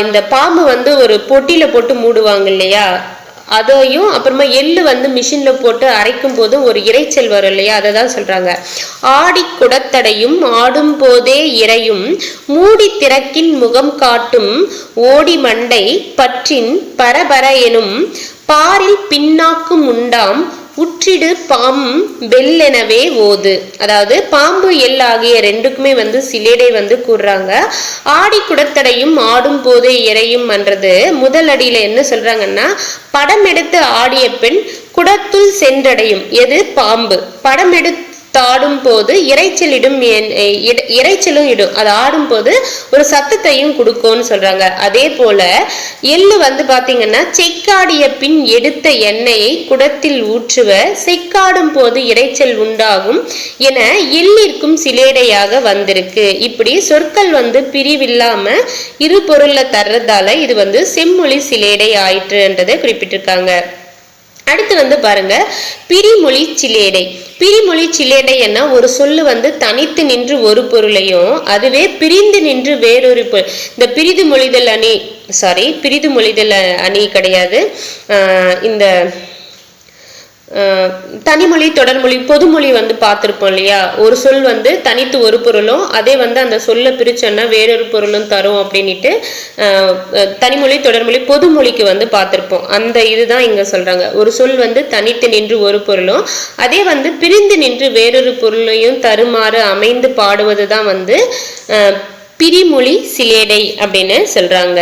இந்த பாம்பு வந்து ஒரு பொட்டியில போட்டு மூடுவாங்க இல்லையா, அதையும் அப்புறமா எள்ளு வந்து மிஷின்ல போட்டு அரைக்கும் போதும் ஒரு இறைச்சல் வரும் இல்லையா, அதை தான் சொல்றாங்க. ஆடி குடத்தடையும் ஆடும் போதே இறையும் மூடி திறக்கின் முகம் காட்டும் ஓடி மண்டை பற்றின் பரபர எனும் பாரில் பின்னாக்கும் உண்டாம் உற்றிடு பாம் வெள்ளெனவே ஓது. அதாவது பாம்பு எல் ஆகிய 2க்குமே வந்து சிலேடை வந்து கூறுறாங்க. ஆடி குடத்தடையும் ஆடும் போதே இறையும் என்றது முதல் அடியில என்ன சொல்றாங்கன்னா, படம் எடுத்து ஆடிய பெண் குடத்துள் சென்றடையும். எது? பாம்பு. படம் எடுத்து ஆடும் போது இறைச்சலும் இடும். அது ஆடும் போது ஒரு சத்தத்தையும் கொடுக்கும்னு சொல்றாங்க. அதே போல எள்ளு வந்து பாத்தீங்கன்னா, செக்காடிய பின் எடுத்த எண்ணெயை குடத்தில் ஊற்றுவ செக்காடும் போது இறைச்சல் உண்டாகும் என எள்ளிற்கும் சிலேடையாக வந்திருக்கு. இப்படி சொற்கள் வந்து பிரிவில்லாம இரு பொருள்ல தர்றதால இது வந்து செம்மொழி சிலேடை ஆயிற்றுன்றதை குறிப்பிட்டிருக்காங்க. அடுத்து வந்து பாருங்க, பிரிமொழி சிலேடை. பிரிமொழி சிலேடை என்ன, ஒரு சொல்லு வந்து தனித்து நின்று ஒரு பொருளையும் அதுவே பிரிந்து நின்று வேறொரு இந்த பிரிது மொழிதல் அணி கிடையாது. இந்த தனிமொழி தொடர்மொழி பொதுமொழி வந்து பார்த்துருப்போம் இல்லையா, ஒரு சொல் வந்து தனித்து ஒரு பொருளும் அதே வந்து அந்த சொல்ல பிரிச்சோன்னா வேறொரு பொருளும் தரும் அப்படின்ட்டு தனிமொழி தொடர்மொழி பொதுமொழிக்கு வந்து பார்த்துருப்போம். அந்த இதுதான் இங்க சொல்றாங்க. ஒரு சொல் வந்து தனித்து நின்று ஒரு பொருளும் அதே வந்து பிரிந்து நின்று வேறொரு பொருளையும் தருமாறு அமைந்து பாடுவது தான் வந்து பிரிமொழி சிலேடை அப்படின்னு சொல்றாங்க.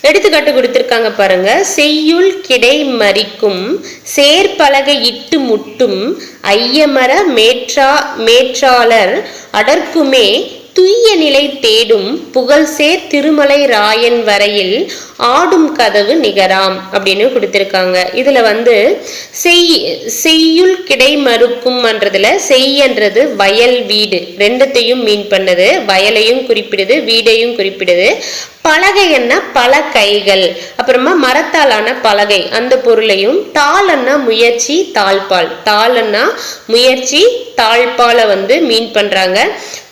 எடுத்துக்காட்டு கொடுத்திருக்காங்க பாருங்க. செய்யுள் கிடை மறிக்கும் சேர்பலகை இட்டு முட்டும் ஐயமர மேற்றாளர் அடர்க்குமே துய்ய நிலை தேடும் புகழ்சேர் திருமலை ராயன் வரையில் ஆடும் கதவு நிகராம் அப்படின்னு கொடுத்திருக்காங்க. இதுல வந்து செய்யுள் கிடை மறுக்கும்ன்றதுல செய்யன்றது வயல் வீடு ரெண்டுத்தையும் மீன் பண்ணது, வயலையும் குறிப்பிடுது வீடையும் குறிப்பிடுது. பலகை என்ன, பல கைகள், அப்புறமா மரத்தாலான பலகை அந்த பொருளையும், தாளன்னா முயற்சி தாழ்பால், தாளன்னா முயற்சி தாழ்பால வந்து மீன் பண்றாங்க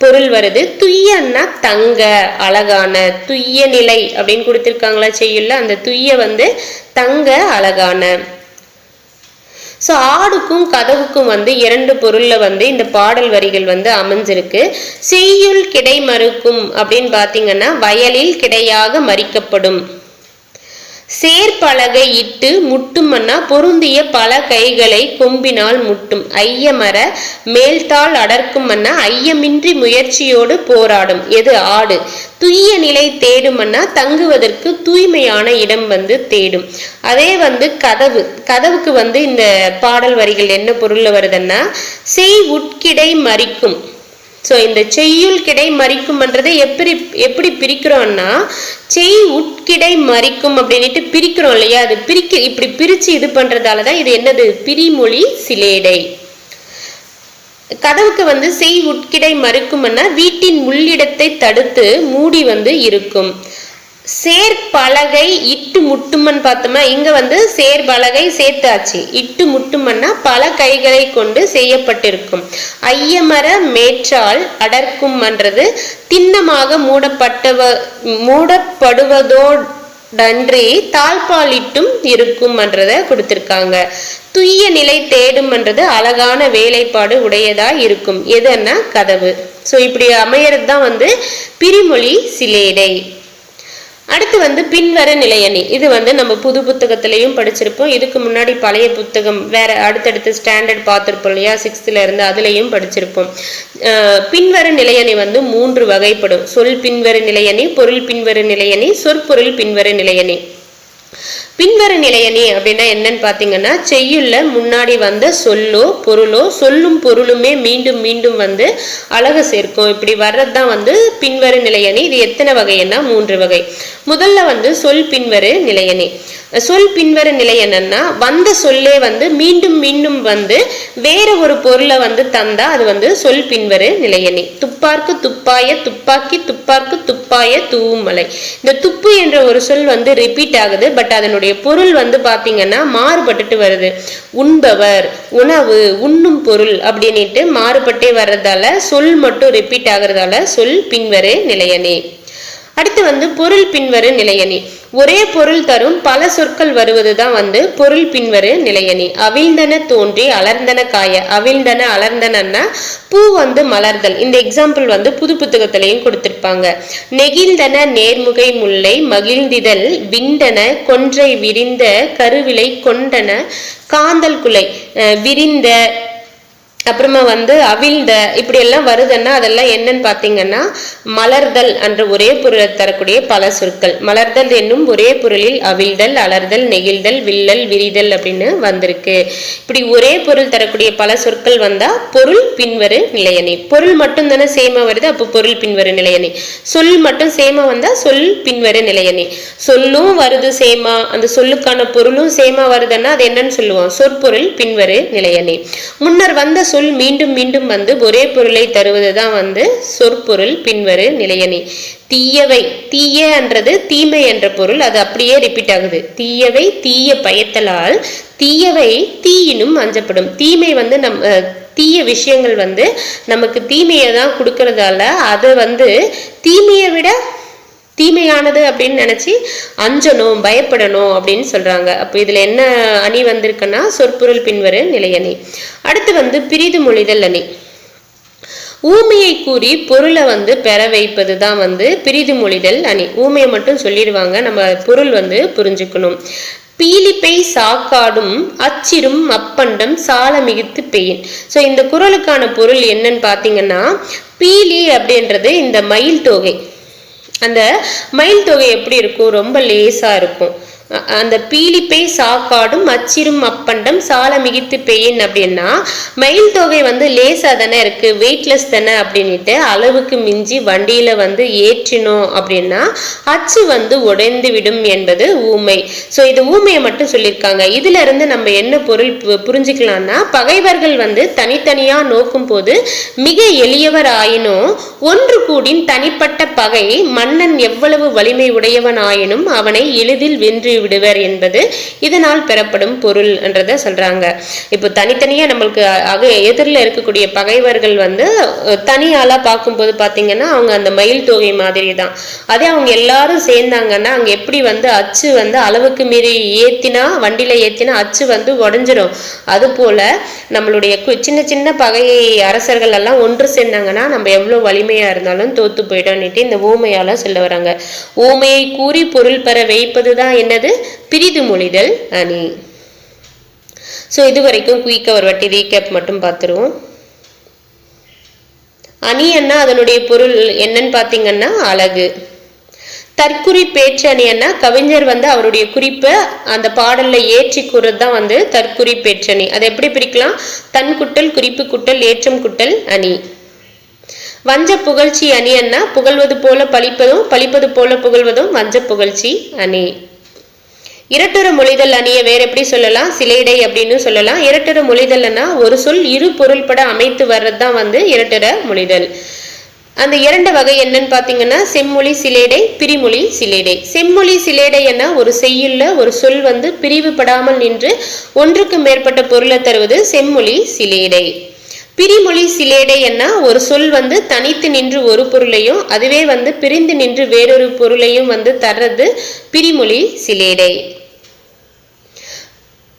பொருள் வருது. துய்யன்னா தங்க அழகான, துய்ய நிலை அப்படின்னு கொடுத்திருக்காங்களா செய்யுள்ள, அந்த துய்ய வந்து தங்க அழகான. ஸோ ஆடுக்கும் கதவுக்கும் வந்து 2 பொருள்ல வந்து இந்த பாடல் வரிகள் வந்து அமைஞ்சிருக்கு. செய்யுள் கிடை மறுக்கும் அப்படின்னு பாத்தீங்கன்னா வயலில் கிடையாக மறிக்கப்படும். சேர்பலகை இட்டு முட்டுமன்னா பொருந்திய பல கைகளை கொம்பினால் முட்டும். ஐயமர மேல்தாள் அடர்க்குமன்னா ஐயமின்றி முயற்சியோடு போராடும். எது? ஆடு. துய்ய நிலை தேடுமன்னா தங்குவதற்கு தூய்மையான இடம் வந்து தேடும். அதே வந்து கதவுக்கு வந்து இந்த பாடல் வரிகள் என்ன பொருள்ல வருதுன்னா, செய் உட்கிடை மறிக்கும். ஸோ இந்த செய்யுள் கிடை மறிக்கும்ன்றதை எப்படி பிரிக்கிறோம்னா, செய் உட்கிடை மறிக்கும் அப்படின்ட்டு பிரிக்கிறோம் இல்லையா, அது இப்படி பிரிச்சு இது பண்றதால தான் இது என்னது, பிரிமொழி சிலேடை. கதவுக்கு செய் உட்கிடை மறுக்கும்னா வீட்டின் உள்ளிடத்தை தடுத்து மூடி இருக்கும். சேர்பலகை இட்டு முட்டுமன் பார்த்தோம்னா இங்க சேர்பலகை சேர்த்தாச்சு. இட்டு முட்டுமன்னா பல கைகளை கொண்டு செய்யப்பட்டிருக்கும். ஐயமர மேற்றால் அடர்க்கும் என்றது திண்ணமாக மூடப்படுவதோடன்றி தாழ்பாலிட்டும் இருக்கும் என்றதை கொடுத்திருக்காங்க. துய்ய நிலை தேடும் என்றது அழகான வேலைப்பாடு உடையதா இருக்கும். எதுன்னா கதவு. ஸோ இப்படி அமையறது தான் பிரிமொழி சிலேடை. அடுத்து பின்வர நிலையணி. இது நம்ம புது புத்தகத்திலையும் படிச்சிருப்போம். இதுக்கு முன்னாடி பழைய புத்தகம் வேற அடுத்தடுத்து ஸ்டாண்டர்ட் பார்த்துருப்போம் இல்லையா, 6th இருந்து அதுலயும் படிச்சிருப்போம். பின்வர நிலையணி 3 வகைப்படும். சொல் பின்வர நிலையணி, பொருள் பின்வர நிலையணி, சொற்பொருள் பின்வர நிலையணி. பின்வர நிலையணி அப்படின்னா என்னன்னு பாத்தீங்கன்னா, செய்யுள்ள முன்னாடி சொல்லோ பொருளோ சொல்லும் பொருளுமே மீண்டும் மீண்டும் அழகு சேர்க்கும். இப்படி வர்றதுதான் பின்வர நிலையணி. இது எத்தனை வகைன்னா 3 வகை. முதல்ல சொல் பின்வரு நிலையணி. சொல் பின்வர நிலை என்னன்னா, வந்த சொல்லே மீண்டும் மீண்டும் வேற ஒரு பொருளை தந்தா அது சொல் பின்வரு நிலையணி. துப்பார்க்கு துப்பாய துப்பாக்கி, துப்பார்க்கு துப்பாய தூவும் மலை. இந்த துப்பு என்ற ஒரு சொல் ரிப்பீட் ஆகுது. பட் அதனுடைய பொருள் பாத்தீங்கன்னா மாறுபட்டுட்டு வருது. உண்பவர், உணவு, உண்ணும் பொருள் அப்படின்ட்டு மாறுபட்டே வர்றதால சொல் மட்டும் ரிப்பீட் ஆகுறதால சொல் பின்வரு நிலையணி. அடுத்து பொருள் பின்வரு நிலையணி. ஒரே பொருள் தரும் பல சொற்கள் வருவதுதான் பொருள் பின்வரு நிலையணி. அவிழ்ந்தன தோன்றி அலர்ந்தன காய. அவிழ்ந்தன அலர்ந்தனா பூ மலர்தல். இந்த எக்ஸாம்பிள் புது புத்தகத்திலையும் கொடுத்திருப்பாங்க. நெகிழ்ந்தன நேர்முகை முல்லை மகிழ்ந்திதல். விண்டன கொன்றை விரிந்த கருவிலை கொண்டன காந்தல் குலை. விரிந்த அப்புறமா அவிழ்ந்த இப்படி எல்லாம் வருதுன்னா அதெல்லாம் என்னன்னு பாத்தீங்கன்னா மலர்தல் என்ற ஒரே பொருளை தரக்கூடிய பல சொற்கள். மலர்தல் என்னும் ஒரே பொருளில் அவிழ்தல், அலர்தல், நெகிழ்தல், வில்லல், விரிதல் அப்படின்னு வந்திருக்கு. இப்படி ஒரே பொருள் தரக்கூடிய பல சொற்கள் வந்தா பொருள் பின்வரு நிலையணி. பொருள் மட்டும் தானே சேமா வருது, அப்போ பொருள் பின்வரு நிலையணி. சொல் மட்டும் சேமா வந்தா சொல் பின்வரு நிலையணி. சொல்லும் வருது சேமா, அந்த சொல்லுக்கான பொருளும் சேமா வருதுன்னா அது என்னன்னு சொல்லுவோம், சொற்பொருள் பின்வரு நிலையணி. முன்னர் வந்த சொல் மீண்டும் மீண்டும் ஒரே பொருளை தருவதுதான் சொற்பொருள் பின்வரு நிலையணி. தீயவை, தீய என்றது தீமை என்ற பொருள், அது அப்படியே ரிப்பீட் ஆகுது. தீயவை தீய பயத்தலால் தீயவை தீயினும் அஞ்சப்படும். தீமை தீய விஷயங்கள் நமக்கு தீமையை தான் கொடுக்கறதால அதை தீமையை விட தீமையானது அப்படின்னு நினைச்சு அஞ்சணும், பயப்படணும் அப்படின்னு சொல்றாங்க. அப்போ இதுல என்ன அணி வந்திருக்குன்னா சொற்பொருள் பின்வரு நிலையணி. அடுத்து பிரிது மொழிதல் அணி. ஊமையை கூறி பொருளை பெற வைப்பதுதான் பிரிது மொழிதல் அணி. ஊமையை மட்டும் சொல்லிடுவாங்க, நம்ம பொருள் புரிஞ்சுக்கணும். பீலிப்பை சாக்காடும் அச்சிரும் அப்பண்டம் சால மிகுத்து பெயின். ஸோ இந்த குறளுக்கான பொருள் என்னன்னு பார்த்தீங்கன்னா, பீலி அப்படின்றது இந்த மயில் தொகை. அந்த மயில் தொகை எப்படி இருக்கும், ரொம்ப லேசா இருக்கும். அந்த பீலிப்பை சாக்காடும் அச்சிரும் அப்பண்டம் சால மிகித்து பெயின் அப்படின்னா மயில் தொகை லேசா தானே இருக்கு, வெயிட்லெஸ் தானே அப்படின்ட்டு அளவுக்கு மிஞ்சி வண்டியில ஏற்றினோம் அப்படின்னா அச்சு உடைந்து விடும் என்பது ஊமை. ஸோ இது ஊமையை மட்டும் சொல்லியிருக்காங்க. இதுல இருந்து நம்ம என்ன பொருள் புரிஞ்சுக்கலாம்னா, பகைவர்கள் தனித்தனியா நோக்கும் போது மிக எளியவர் ஆயினும் ஒன்று கூடின் தனிப்பட்ட பகை மன்னன் எவ்வளவு வலிமை உடையவன் ஆயினும் அவனை எளிதில் வென்று விடுவர் என்பது இதனால் பெறப்படும் பொருள் என்றதை சொல்றாங்க. இப்போ தனித்தனியா நம்மளுக்கு எதிரில் இருக்கக்கூடிய பகைவர்கள் தனியாளா பார்க்கும்போது பாத்தீங்கன்னா அவங்க அந்த மயில் தொகை மாதிரி தான். அதே அவங்க எல்லாரும் சேர்ந்தாங்கன்னா அங்க எப்படி அச்சு அளவுக்கு மீறி ஏத்தினா, வண்டியில ஏத்தினா அச்சு உடைஞ்சிடும். அது போல நம்மளுடைய சின்ன சின்ன பகை அரசர்கள் எல்லாம் ஒன்று சேர்ந்தாங்கன்னா நம்ம எவ்வளவு வலிமையா இருந்தாலும் தோத்து போயிட்டோம்னுட்டு இந்த ஊமையால சொல்ல வராங்க. ஊமையை கூறி பொருள் பெற வைப்பதுதான் என்னது, பிரிது மொழிதல் அணி. சோ இது வரைக்கும் குயிக்கா ஒரு வாட்டி ரீகேப் மட்டும் பார்த்துருவோம். அணி என்ன, அதனுடைய பொருள் என்னன்னு பாத்தீங்கன்னா அழகு. தற்குறி பேச்சு அணி என்ன, கவிஞர் அவருடைய குறிப்பை அந்த பாடல்ல ஏற்றி கூறதுதான் தற்குறி பேச்சணி. அதை எப்படி பிரிக்கலாம், தன் குட்டல், குறிப்பு குட்டல், ஏற்றம் குட்டல் அணி. வஞ்ச புகழ்ச்சி அணி அண்ணா புகழ்வது போல பழிப்பதும் பழிப்பது போல புகழ்வதும் வஞ்ச புகழ்ச்சி அணி. இரட்டுற மொழிதல் அணியை வேற எப்படி சொல்லலாம்? சிலேடை அப்படின்னு சொல்லலாம். இரட்டுற மொழிதல்னா ஒரு சொல் இரு பொருள்பட அமைத்து வர்றது தான் வந்து இரட்டுற மொழிதல். அந்த இரண்டு வகை என்னன்னு பாத்தீங்கன்னா செம்மொழி சிலேடை, பிரிமொழி சிலேடை. செம்மொழி சிலேடை என்ன ஒரு செய்யுள்ள ஒரு சொல் வந்து பிரிவுபடாமல் நின்று ஒன்றுக்கு மேற்பட்ட பொருளை தருவது செம்மொழி சிலேடை. பிரிமொழி சிலேடை என்ன ஒரு சொல் வந்து தனித்து நின்று ஒரு பொருளையும் அதுவே வந்து பிரிந்து நின்று வேறொரு பொருளையும் வந்து தர்றது பிரிமொழி சிலேடை.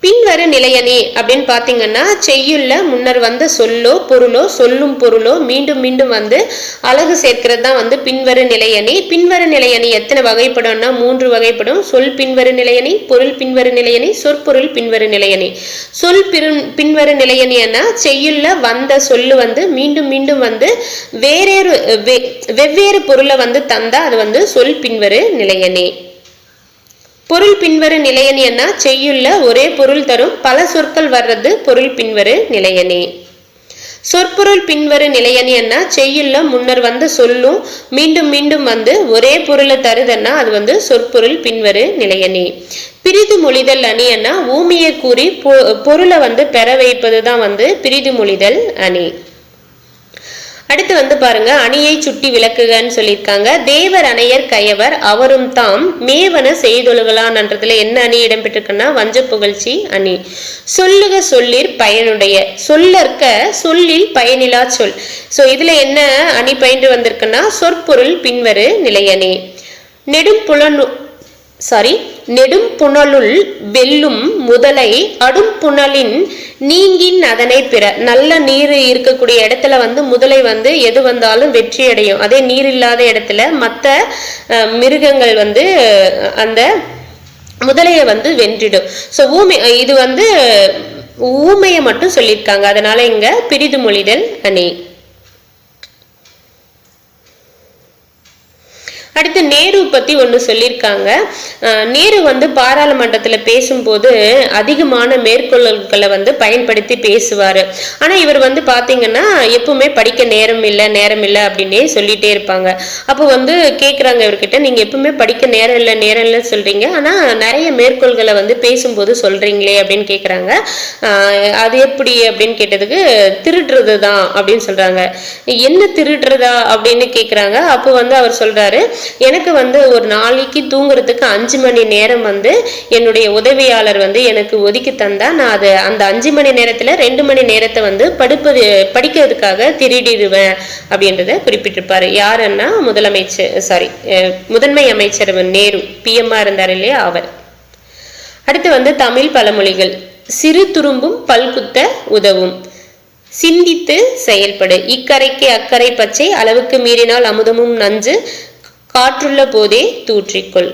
பின்வரு நிலையணி அப்படின்னு பாத்தீங்கன்னா செய்யுள்ள முன்னர் வந்த சொல்லோ பொருளோ சொல்லும் பொருளோ மீண்டும் மீண்டும் வந்து அழகு சேர்க்கிறது தான் வந்து பின்வரு நிலையணி. பின்வரு நிலையணி எத்தனை வகைப்படும்னா 3 வகைப்படும். சொல் பின்வரு நிலையணி, பொருள் பின்வரு நிலையணி, சொற்பொருள் பின்வரு நிலையணி. சொல் பின்வரு நிலையணின்னா செய்யுள்ள வந்த சொல்லு வந்து மீண்டும் மீண்டும் வந்து வெவ்வேறு பொருளை வந்து தந்தா அது வந்து சொல் பின்வரு நிலையணி. பொருள் பின்வரு நிலையணி என்ன செய்யுள்ள ஒரே பொருள் தரும் பல சொற்கள் வர்றது பொருள் பின்வரு நிலையணி. சொற்பொருள் பின்வரு நிலையணி என்ன செய்யுள்ள முன்னர் வந்து சொல்லும் மீண்டும் மீண்டும் வந்து ஒரே பொருளை தருதுன்னா அது வந்து சொற்பொருள் பின்வரு நிலையணி. பிரிது மொழிதல் அணி என்ன ஊமையை கூறி பொருளை வந்து பெற வைப்பதுதான் வந்து பிரிது மொழிதல் அணி. அடுத்து வந்து பாருங்க அணியை சுட்டி விளக்குகன்னு சொல்லியிருக்காங்க. தேவர் அணையர் கயவர் அவரும் தாம் மேவன செய்தொழுகலான்றதுல என்ன அணி இடம்பெற்றிருக்குன்னா வஞ்ச புகழ்ச்சி அணி. சொல்லுக சொல்லிற் பயனுடைய சொல்லற்க சொல்லில் பயனிலா சொல். சோ இதுல என்ன அணி பயின்று வந்திருக்குன்னா சொற்பொருள் பின்வரு நிலையணி. நெடும் புனலுள் வெல்லும் முதலை அடும் புனலின் நீங்கின் அதனை பிற. நல்ல நீர் இருக்கக்கூடிய இடத்துல வந்து முதலை வந்து எது வந்தாலும் வெற்றி அடையும். அதே நீர் இல்லாத இடத்துல மற்ற மிருகங்கள் வந்து அந்த முதலையை வந்து வென்றிடும். ஸோ இது வந்து ஊமையை மட்டும் சொல்லியிருக்காங்க. அதனால இங்க பிரிது மொழிதல் அணி. அடுத்து நேரு பத்தி ஒன்று சொல்லியிருக்காங்க. நேரு வந்து பாராளுமன்றத்தில் பேசும்போது அதிகமான மேற்கோள்களை வந்து பயன்படுத்தி பேசுவார். ஆனால் இவர் வந்து பார்த்தீங்கன்னா எப்பவுமே படிக்க நேரம் இல்லை அப்படின்னே சொல்லிட்டே இருப்பாங்க. அப்போ வந்து கேட்குறாங்க இவர்கிட்ட, நீங்கள் எப்பவுமே படிக்க நேரம் இல்லை சொல்றீங்க, ஆனால் நிறைய மேற்கோள்களை வந்து பேசும்போது சொல்றீங்களே அப்படின்னு கேட்குறாங்க. அது எப்படி அப்படின்னு கேட்டதுக்கு திருடுறது தான் அப்படின்னு சொல்றாங்க. என்ன திருடுறதா அப்படின்னு கேட்குறாங்க. அப்போ வந்து அவர் சொல்றாரு, எனக்கு வந்து ஒரு நாளைக்கு தூங்குறதுக்கு 5 மணி நேரம் வந்து என்னுடைய உதவியாளர் வந்து எனக்கு ஒதுக்கி தந்தா நான் அது அந்த 5 மணி நேரத்துல 2 மணி நேரத்தை வந்து படிக்கிறதுக்காக திருடிடுவேன் அப்படின்றத குறிப்பிட்டிருப்பாரு. யாருன்னா முதன்மை அமைச்சர் நேரு, பிஎம்ஆ இருந்தார் இல்லையா அவர். அடுத்து வந்து தமிழ் பழமொழிகள். சிறு துரும்பும் பல்குத்த உதவும், சிந்தித்து செயல்படு, இக்கரைக்கு அக்கறை பச்சை, அளவுக்கு மீறினால் அமுதமும் நஞ்சு, காற்றுள்ள போதே தூற்றிக்கொள்.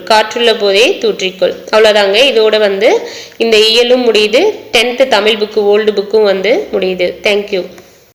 அவ்வளோதாங்க. இதோட வந்து இந்த இயலும் முடியுது. 10th தமிழ் புக்கு ஓல்டு புக்கும் வந்து முடியுது. தேங்க்யூ.